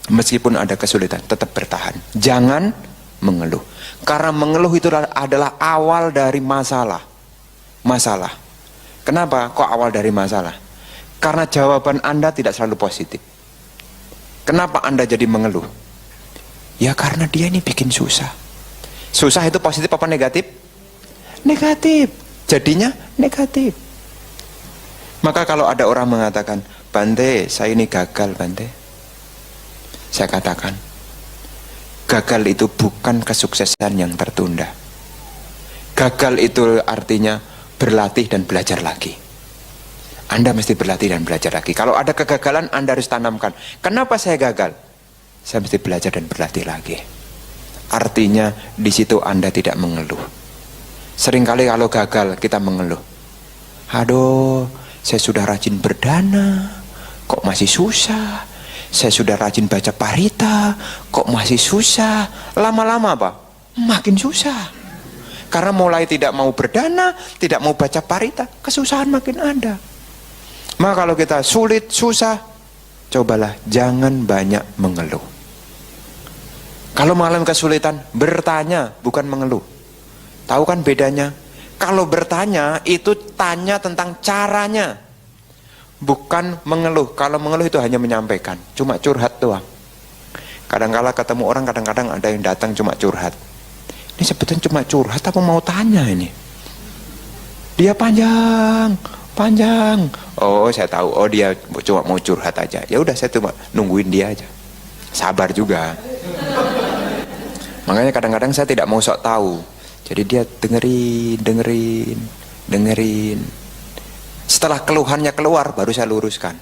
meskipun ada kesulitan, tetap bertahan. Jangan mengeluh. Karena mengeluh itu adalah awal dari masalah. Kenapa kok awal dari masalah? Karena jawaban Anda tidak selalu positif. Kenapa Anda jadi mengeluh? Ya karena dia ini bikin susah. Susah itu positif apa negatif? Negatif. Jadinya negatif. Maka kalau ada orang mengatakan, Bante, saya ini gagal Bante. Saya katakan, gagal itu bukan kesuksesan yang tertunda. Gagal itu artinya berlatih dan belajar lagi. Anda mesti berlatih dan belajar lagi. Kalau ada kegagalan, Anda harus tanamkan. Kenapa saya gagal? Saya mesti belajar dan berlatih lagi. Artinya di situ Anda tidak mengeluh. Seringkali kalau gagal kita mengeluh. Aduh, saya sudah rajin berdana, kok masih susah. Saya sudah rajin baca parita, kok masih susah. Lama-lama apa? Makin susah. Karena mulai tidak mau berdana, tidak mau baca parita, kesusahan makin ada. Maka kalau kita sulit, susah, cobalah jangan banyak mengeluh. Kalau mengalami kesulitan, bertanya, bukan mengeluh. Tahu kan bedanya? Kalau bertanya, itu tanya tentang caranya. Bukan mengeluh. Kalau mengeluh itu hanya menyampaikan, cuma curhat doang. Kadang-kala ketemu orang, kadang-kadang ada yang datang cuma curhat. Ini sebetulnya cuma curhat, apa mau tanya ini? Dia panjang. Oh, saya tahu. Oh, dia cuma mau curhat aja. Ya udah, saya cuma nungguin dia aja. Sabar juga. Makanya kadang-kadang saya tidak mau sok tahu. Jadi dia dengerin. Setelah keluhannya keluar, baru saya luruskan.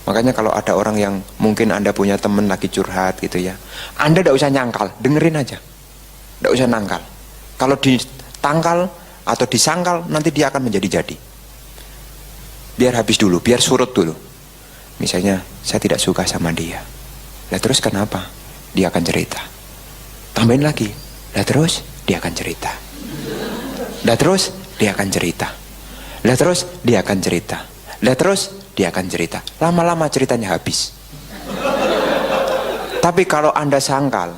Makanya kalau ada orang yang mungkin Anda punya teman lagi curhat gitu ya, Anda tidak usah nyangkal, dengerin aja. Tidak usah nangkal. Kalau ditangkal atau disangkal, nanti dia akan menjadi-jadi. Biar habis dulu, biar surut dulu. Misalnya, saya tidak suka sama dia. Lah terus kenapa? Dia akan cerita. Tambahin lagi. Lah terus, dia akan cerita. Lah terus, dia akan cerita. Lah terus, dia akan cerita. Lah terus, dia akan cerita. Lama-lama ceritanya habis. Tapi kalau Anda sangkal,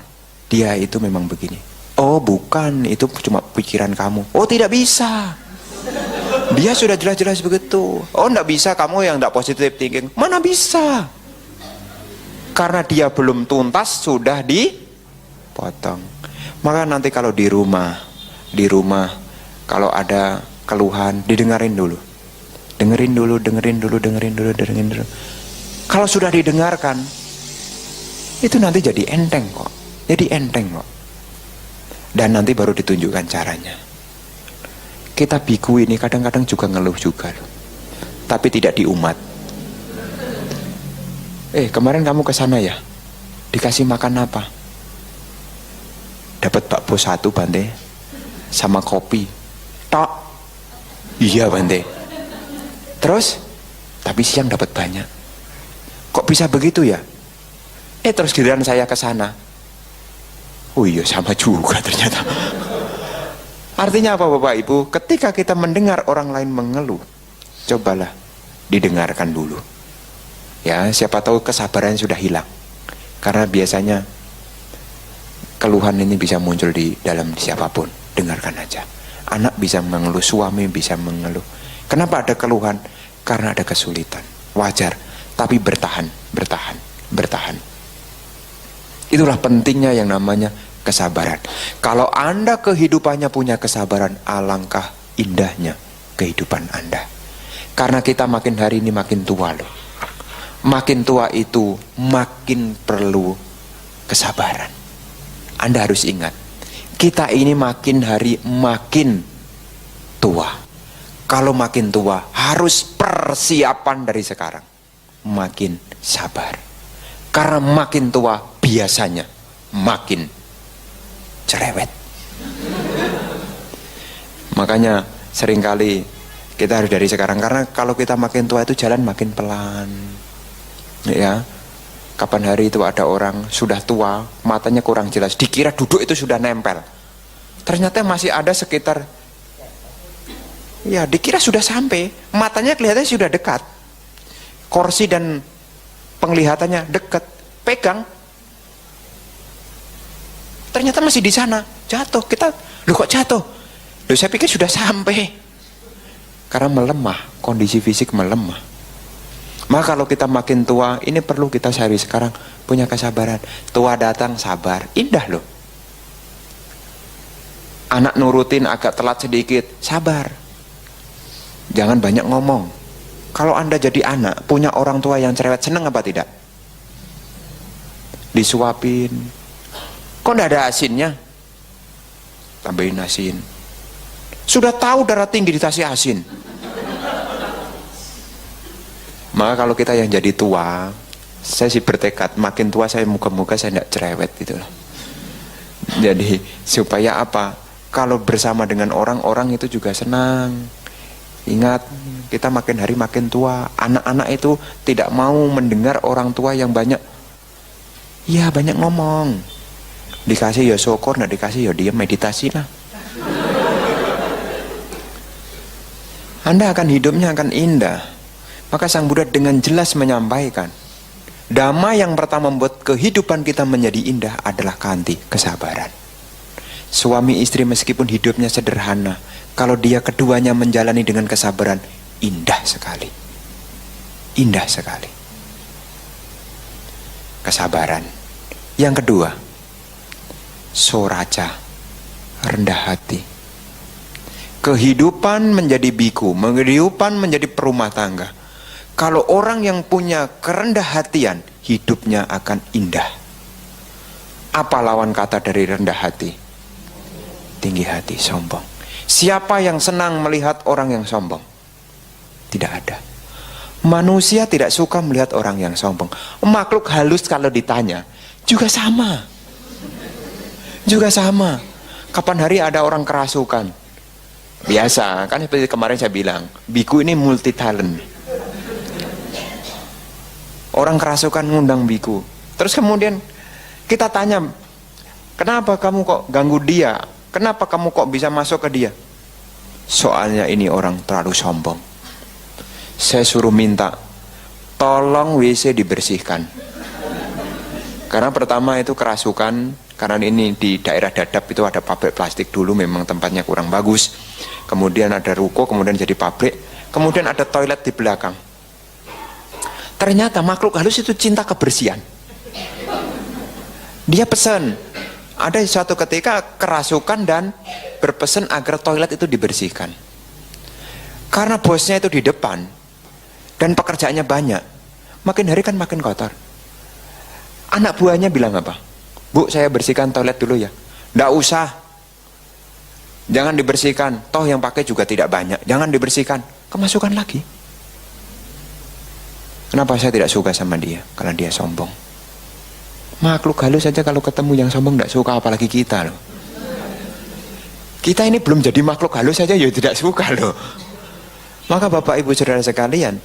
dia itu memang begini. Oh bukan, itu cuma pikiran kamu. Oh tidak bisa. Dia sudah jelas-jelas begitu. Oh tidak bisa, kamu yang tidak positive thinking. Mana bisa? Karena dia belum tuntas, sudah dipotong. Maka nanti kalau di rumah kalau ada keluhan, didengarin dulu. Dengerin dulu. Kalau sudah didengarkan, itu nanti jadi enteng kok. Dan nanti baru ditunjukkan caranya. Kita biku ini kadang-kadang juga ngeluh juga loh. Tapi tidak di umat. Kemarin kamu ke sana ya? Dikasih makan apa? Dapat bakpo 1 Bante, sama kopi. Tok. Iya Bante. Terus? Tapi siang dapat banyak. Kok bisa begitu ya? Terus giliran saya ke sana. Oh iya, sama juga ternyata. Artinya apa Bapak Ibu? Ketika kita mendengar orang lain mengeluh, cobalah didengarkan dulu. Ya, siapa tahu kesabaran sudah hilang. Karena biasanya keluhan ini bisa muncul di dalam siapapun. Dengarkan aja. Anak bisa mengeluh, suami bisa mengeluh. Kenapa ada keluhan? Karena ada kesulitan. Wajar, tapi bertahan. Itulah pentingnya yang namanya kesabaran. Kalau Anda kehidupannya punya kesabaran, alangkah indahnya kehidupan Anda. Karena kita makin hari ini makin tua loh. Makin tua itu makin perlu kesabaran. Anda harus ingat, kita ini makin hari makin tua. Kalau makin tua, harus persiapan dari sekarang. Makin sabar. Karena makin tua, biasanya makin cerewet. Makanya seringkali kita harus dari sekarang. Karena kalau kita makin tua itu jalan makin pelan. Ya, kapan hari itu ada orang sudah tua, matanya kurang jelas, dikira duduk itu sudah nempel. Ternyata masih ada sekitar, ya dikira sudah sampai, matanya kelihatannya sudah dekat. Kursi dan penglihatannya dekat, pegang, ternyata masih di sana, jatuh. Kita, loh kok jatuh? Loh saya pikir sudah sampai. Karena melemah, kondisi fisik melemah. Maka kalau kita makin tua, ini perlu kita cari sekarang, punya kesabaran. Tua datang sabar, indah loh. Anak nurutin agak telat sedikit, sabar. Jangan banyak ngomong. Kalau Anda jadi anak, punya orang tua yang cerewet, senang apa tidak? Disuapin. Kok enggak ada asinnya? Tambahin asin. Sudah tahu darah tinggi dikasih asin. Maka kalau kita yang jadi tua, saya sih bertekad makin tua saya moga-moga saya tidak cerewet gitu loh. Jadi supaya apa? Kalau bersama dengan orang-orang itu juga senang. Ingat, kita makin hari makin tua. Anak-anak itu tidak mau mendengar orang tua yang banyak, ya banyak ngomong. Dikasih ya syukur, nah dikasih ya diam, meditasi lah. Anda akan hidupnya akan indah. Maka Sang Buddha dengan jelas menyampaikan, dhamma yang pertama membuat kehidupan kita menjadi indah adalah kanti, kesabaran. Suami istri meskipun hidupnya sederhana, kalau dia keduanya menjalani dengan kesabaran, indah sekali. Indah sekali. Kesabaran. Yang kedua, soraca, rendah hati. Kehidupan menjadi biku, kehidupan menjadi perumah tangga. Kalau orang yang punya kerendah hatian, hidupnya akan indah. Apa lawan kata dari rendah hati? Tinggi hati, sombong. Siapa yang senang melihat orang yang sombong? Tidak ada. Manusia tidak suka melihat orang yang sombong. Makhluk halus kalau ditanya juga sama. Juga sama. Kapan hari ada orang kerasukan? Biasa, kan seperti kemarin saya bilang, biku ini multi talent. Orang kerasukan ngundang biku. Terus kemudian kita tanya, kenapa kamu kok ganggu dia? Kenapa kamu kok bisa masuk ke dia? Soalnya ini orang terlalu sombong. Saya suruh minta, tolong WC dibersihkan. Karena pertama itu kerasukan, karena ini di daerah Dadap itu ada pabrik plastik dulu, memang tempatnya kurang bagus. Kemudian ada ruko, kemudian jadi pabrik. Kemudian ada toilet di belakang. Ternyata makhluk halus itu cinta kebersihan. Dia pesan, ada suatu ketika kerasukan dan berpesan agar toilet itu dibersihkan. Karena bosnya itu di depan dan pekerjaannya banyak, makin hari kan makin kotor. Anak buahnya bilang apa? Bu, saya bersihkan toilet dulu ya. Nggak usah. Jangan dibersihkan. Toh yang pakai juga tidak banyak. Jangan dibersihkan. Kemasukan lagi. Kenapa saya tidak suka sama dia? Karena dia sombong. Makhluk halus saja kalau ketemu yang sombong tidak suka, apalagi kita loh. Kita ini belum jadi makhluk halus saja ya tidak suka loh. Maka Bapak Ibu Saudara sekalian,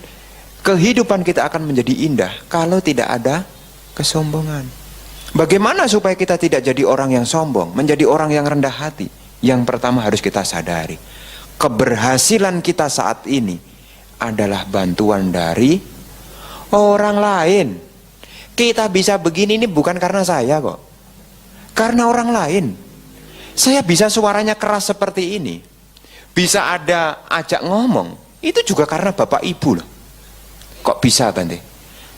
kehidupan kita akan menjadi indah kalau tidak ada kesombongan. Bagaimana supaya kita tidak jadi orang yang sombong, menjadi orang yang rendah hati? Yang pertama harus kita sadari, keberhasilan kita saat ini adalah bantuan dari orang lain. Kita bisa begini ini bukan karena saya kok, karena orang lain. Saya bisa suaranya keras seperti ini, bisa ada ajak ngomong, itu juga karena Bapak Ibu loh. Kok bisa Bante?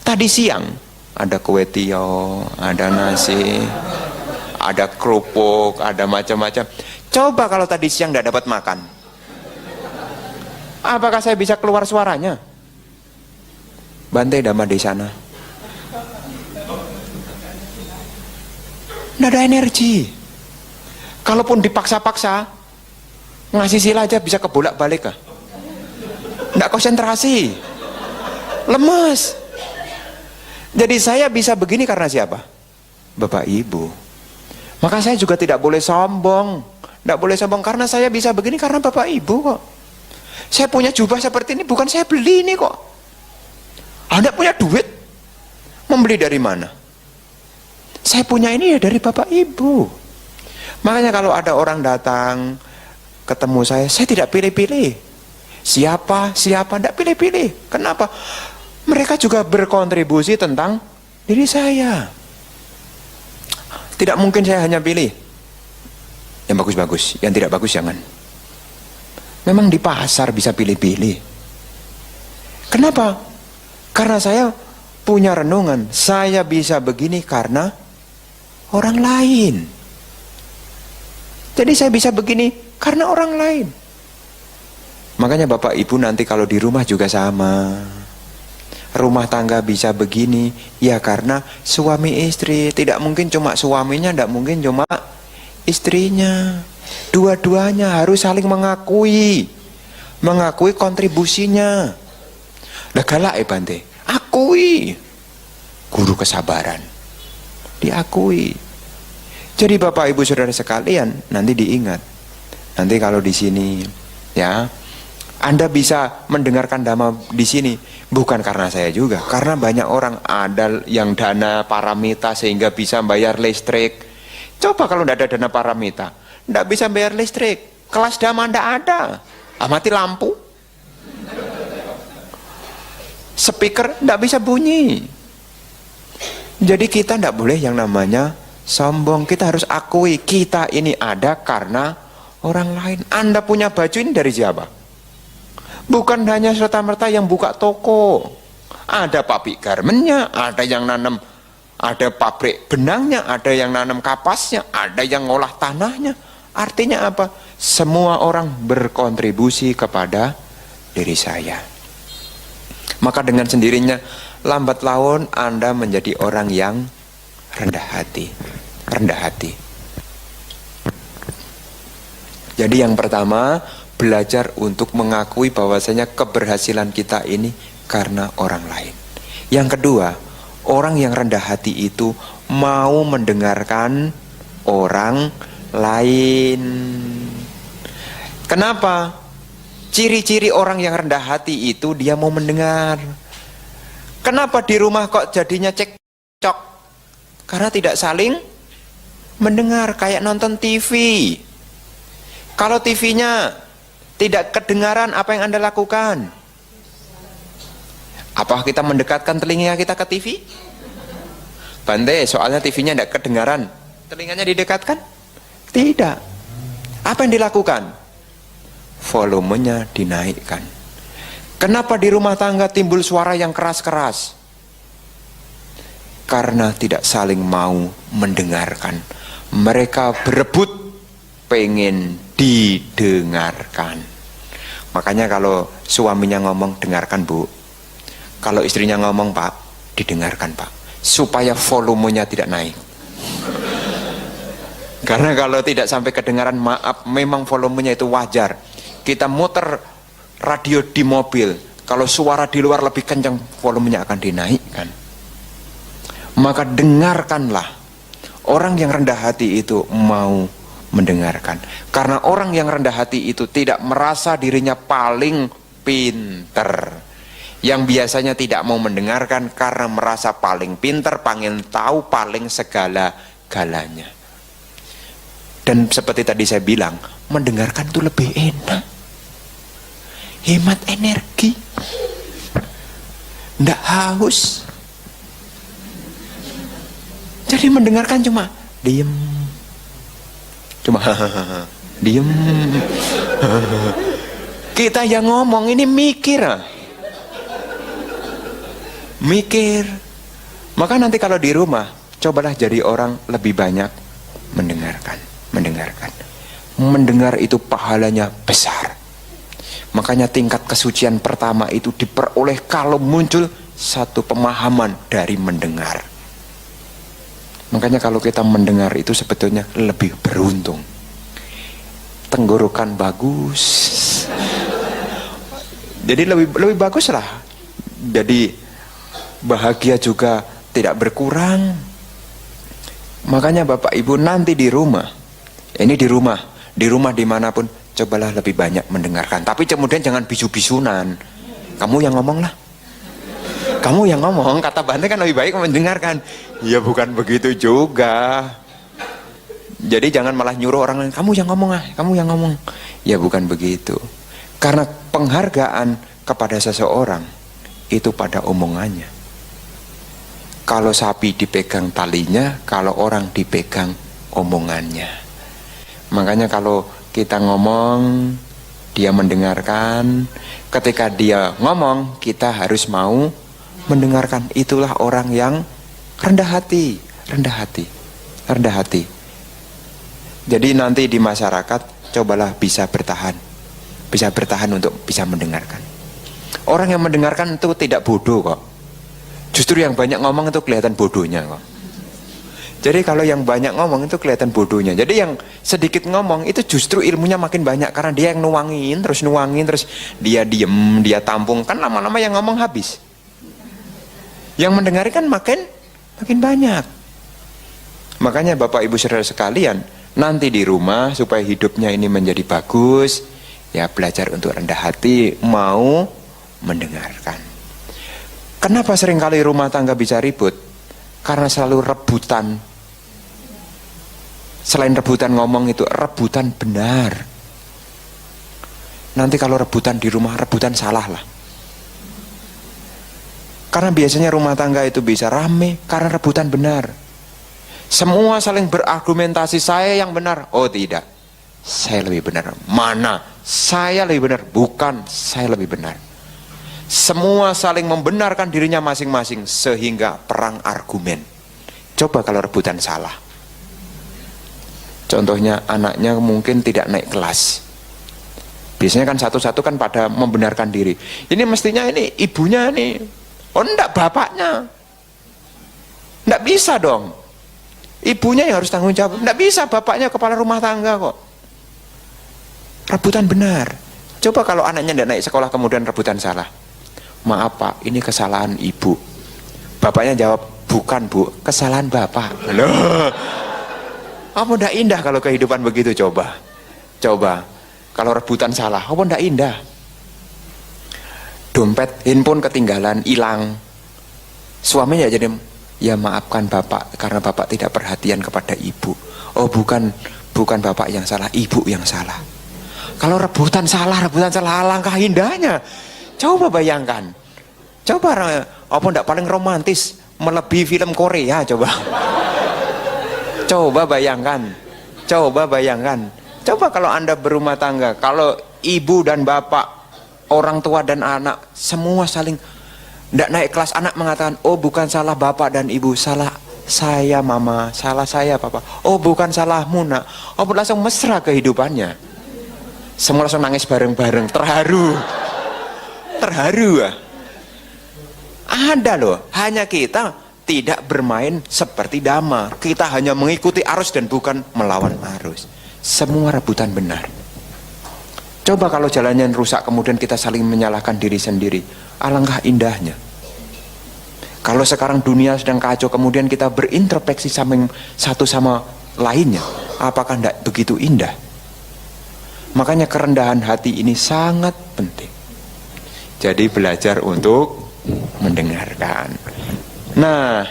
Tadi siang ada kue tio, ada nasi, ada kerupuk, ada macam-macam. Coba kalau tadi siang tidak dapat makan, apakah saya bisa keluar suaranya? Bante Dhamma di sana. Tidak ada energi. Kalaupun dipaksa-paksa, ngasih sila aja bisa kebolak-balik kah? Tidak konsentrasi, lemes. Jadi saya bisa begini karena siapa? Bapak Ibu. Maka saya juga tidak boleh sombong. Tidak boleh sombong karena saya bisa begini karena Bapak Ibu kok. Saya punya jubah seperti ini bukan saya beli ini kok. Anda punya duit, membeli dari mana? Saya punya ini ya dari Bapak Ibu. Makanya kalau ada orang datang ketemu saya tidak pilih-pilih. Siapa, tidak pilih-pilih. Kenapa? Mereka juga berkontribusi tentang diri saya. Tidak mungkin saya hanya pilih yang bagus-bagus, yang tidak bagus jangan. Memang di pasar bisa pilih-pilih. Kenapa? Karena saya punya renungan, saya bisa begini karena orang lain. Jadi saya bisa begini karena orang lain. Makanya Bapak Ibu nanti kalau di rumah juga sama. Rumah tangga bisa begini ya karena suami istri. Tidak mungkin cuma suaminya, tidak mungkin cuma istrinya. Dua-duanya harus saling mengakui kontribusinya. Lah galak Bante. diakui. Guru kesabaran, diakui. Jadi Bapak Ibu Saudara sekalian, nanti diingat. Nanti kalau di sini, ya, Anda bisa mendengarkan dhamma di sini bukan karena saya juga, karena banyak orang ada yang dana paramita sehingga bisa bayar listrik. Coba kalau tidak ada dana paramita, tidak bisa bayar listrik, kelas dhamma tidak ada, mati lampu, speaker tidak bisa bunyi. Jadi kita tidak boleh yang namanya sombong. Kita harus akui kita ini ada karena orang lain. Anda punya baju ini dari siapa? Bukan hanya serta-merta yang buka toko. Ada pabrik garmennya, ada yang nanam, ada pabrik benangnya, ada yang nanam kapasnya, ada yang ngolah tanahnya. Artinya apa? Semua orang berkontribusi kepada diri saya. Maka dengan sendirinya lambat laun Anda menjadi orang yang rendah hati. Rendah hati. Jadi yang pertama, belajar untuk mengakui bahwasanya keberhasilan kita ini karena orang lain. Yang kedua, orang yang rendah hati itu mau mendengarkan orang lain. Kenapa? Ciri-ciri orang yang rendah hati itu dia mau mendengar. Kenapa di rumah kok jadinya cekcok? Karena tidak saling mendengar, kayak nonton TV. Kalau TV-nya tidak kedengaran, apa yang Anda lakukan? Apa kita mendekatkan telinga kita ke TV? Bante, soalnya TV-nya tidak kedengaran, telinganya didekatkan? Tidak. Apa yang dilakukan? Volumenya dinaikkan. Kenapa di rumah tangga timbul suara yang keras-keras? Karena tidak saling mau mendengarkan. Mereka berebut pengen didengarkan. Makanya kalau suaminya ngomong, dengarkan Bu. Kalau istrinya ngomong, Pak, didengarkan Pak, supaya volumenya tidak naik. Karena kalau tidak sampai kedengaran, maaf, memang volumenya itu wajar. Kita muter radio di mobil, kalau suara di luar lebih kencang, volumenya akan dinaikkan. Maka dengarkanlah. Orang yang rendah hati itu mau mendengarkan. Karena orang yang rendah hati itu tidak merasa dirinya paling pinter. Yang biasanya tidak mau mendengarkan karena merasa paling pinter, pengen tahu paling segala-galanya. Dan seperti tadi saya bilang, mendengarkan itu lebih enak. Hemat energi. Nggak haus. Jadi mendengarkan cuma diem. Cuma diem. Kita yang ngomong ini mikir. Mikir. Maka nanti kalau di rumah, cobalah jadi orang lebih banyak mendengarkan. Mendengar itu pahalanya besar. Makanya tingkat kesucian pertama itu diperoleh kalau muncul satu pemahaman dari mendengar. Makanya kalau kita mendengar itu sebetulnya lebih beruntung. Tenggorokan bagus. Jadi lebih bagus lah. Jadi bahagia juga tidak berkurang. Makanya Bapak Ibu nanti di rumah, ini di rumah dimanapun, cobalah lebih banyak mendengarkan. Tapi kemudian jangan bisu-bisunan. Kamu yang ngomong lah. Kamu yang ngomong, kata Bante kan lebih baik mendengarkan. Ya bukan begitu juga. Jadi jangan malah nyuruh orang lain, kamu yang ngomong ah, kamu yang ngomong. Ya bukan begitu. Karena penghargaan kepada seseorang itu pada omongannya. Kalau sapi dipegang talinya, kalau orang dipegang omongannya. Makanya kalau kita ngomong, dia mendengarkan. Ketika dia ngomong, kita harus mau mendengarkan. Itulah orang yang rendah hati. Jadi nanti di masyarakat, cobalah bisa bertahan untuk bisa mendengarkan. Orang yang mendengarkan itu tidak bodoh kok. Justru yang banyak ngomong itu kelihatan bodohnya kok. Jadi kalau yang banyak ngomong itu kelihatan bodohnya. Jadi yang sedikit ngomong itu justru ilmunya makin banyak. Karena dia yang nuangin terus dia diem, dia tampung. Kan lama-lama yang ngomong habis. Yang mendengarkan makin banyak. Makanya Bapak Ibu Saudara sekalian, nanti di rumah supaya hidupnya ini menjadi bagus, ya belajar untuk rendah hati, mau mendengarkan. Kenapa seringkali rumah tangga bisa ribut? Karena selalu rebutan. Selain rebutan ngomong itu, rebutan benar. Nanti kalau rebutan di rumah, rebutan salah lah. Karena biasanya rumah tangga itu bisa rame karena rebutan benar. Semua saling berargumentasi, saya yang benar. Oh tidak, saya lebih benar. Mana? Saya lebih benar. Bukan, saya lebih benar. Semua saling membenarkan dirinya masing-masing sehingga perang argumen. Coba kalau rebutan salah. Contohnya anaknya mungkin tidak naik kelas. Biasanya kan satu-satu kan pada membenarkan diri. Ini mestinya ini ibunya nih. Oh enggak, bapaknya. Enggak bisa dong. Ibunya yang harus tanggung jawab. Enggak bisa, bapaknya kepala rumah tangga kok. Rebutan benar. Coba kalau anaknya enggak naik sekolah kemudian rebutan salah. Maaf Pak, ini kesalahan ibu. Bapaknya jawab, bukan Bu, kesalahan bapak. Loh. Apa enggak indah kalau kehidupan begitu? Coba. Kalau rebutan salah, apa enggak indah? Dompet, handphone ketinggalan, hilang. Suaminya jadi, ya maafkan bapak karena bapak tidak perhatian kepada ibu. Oh bukan bapak yang salah, ibu yang salah. Kalau rebutan salah, alangkah indahnya. Coba bayangkan. Apa enggak paling romantis melebihi film Korea? Coba bayangkan. Coba kalau Anda berumah tangga, kalau ibu dan bapak, orang tua dan anak semua saling tidak naik kelas, anak mengatakan, oh bukan salah bapak dan ibu, salah saya mama, salah saya papa. Oh bukan salahmu nak. Oh langsung mesra kehidupannya. Semua langsung nangis bareng-bareng, terharu. Ada loh, hanya kita tidak bermain seperti dama. Kita hanya mengikuti arus dan bukan melawan arus. Semua rebutan benar. Coba kalau jalannya rusak kemudian kita saling menyalahkan diri sendiri, alangkah indahnya. Kalau sekarang dunia sedang kacau kemudian kita berintrospeksi satu sama lainnya, apakah tidak begitu indah? Makanya kerendahan hati ini sangat penting. Jadi belajar untuk mendengarkan. Nah,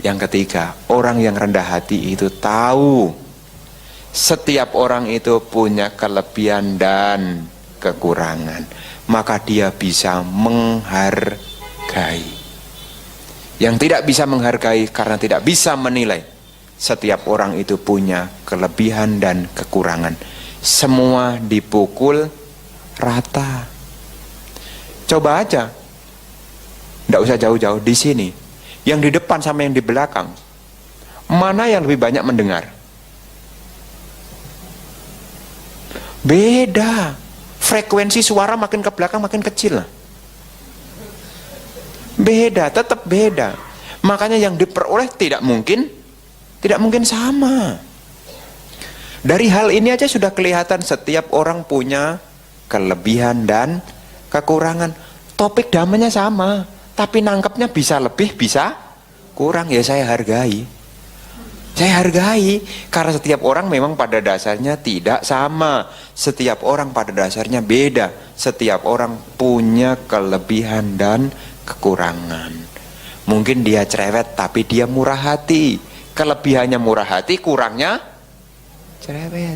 yang ketiga, orang yang rendah hati itu tahu setiap orang itu punya kelebihan dan kekurangan, maka dia bisa menghargai. Yang tidak bisa menghargai karena tidak bisa menilai. Setiap orang itu punya kelebihan dan kekurangan. Semua dipukul rata. Coba aja, tidak usah jauh-jauh di sini. Yang di depan sama yang di belakang, mana yang lebih banyak mendengar? Beda. Frekuensi suara makin ke belakang makin kecil. Beda, tetap beda. Makanya yang diperoleh tidak mungkin sama. Dari hal ini aja sudah kelihatan setiap orang punya kelebihan dan kekurangan. Topik damanya sama, tapi nangkepnya bisa lebih, bisa kurang. Ya saya hargai. Karena setiap orang memang pada dasarnya tidak sama. Setiap orang pada dasarnya beda. Setiap orang punya kelebihan dan kekurangan. Mungkin dia cerewet tapi dia murah hati. Kelebihannya murah hati, kurangnya cerewet.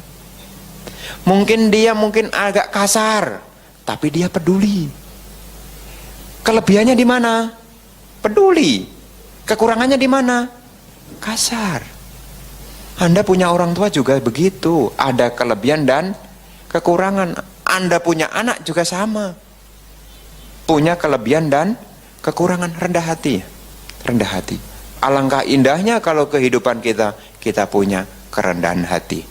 Mungkin dia agak kasar tapi dia peduli. Kelebihannya di mana? Peduli. Kekurangannya di mana? Kasar. Anda punya orang tua juga begitu, ada kelebihan dan kekurangan. Anda punya anak juga sama, punya kelebihan dan kekurangan. Rendah hati. Alangkah indahnya kalau kehidupan kita punya kerendahan hati.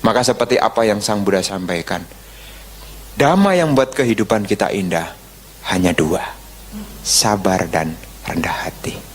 Maka seperti apa yang Sang Buddha sampaikan, dhamma yang buat kehidupan kita indah hanya dua, sabar dan rendah hati.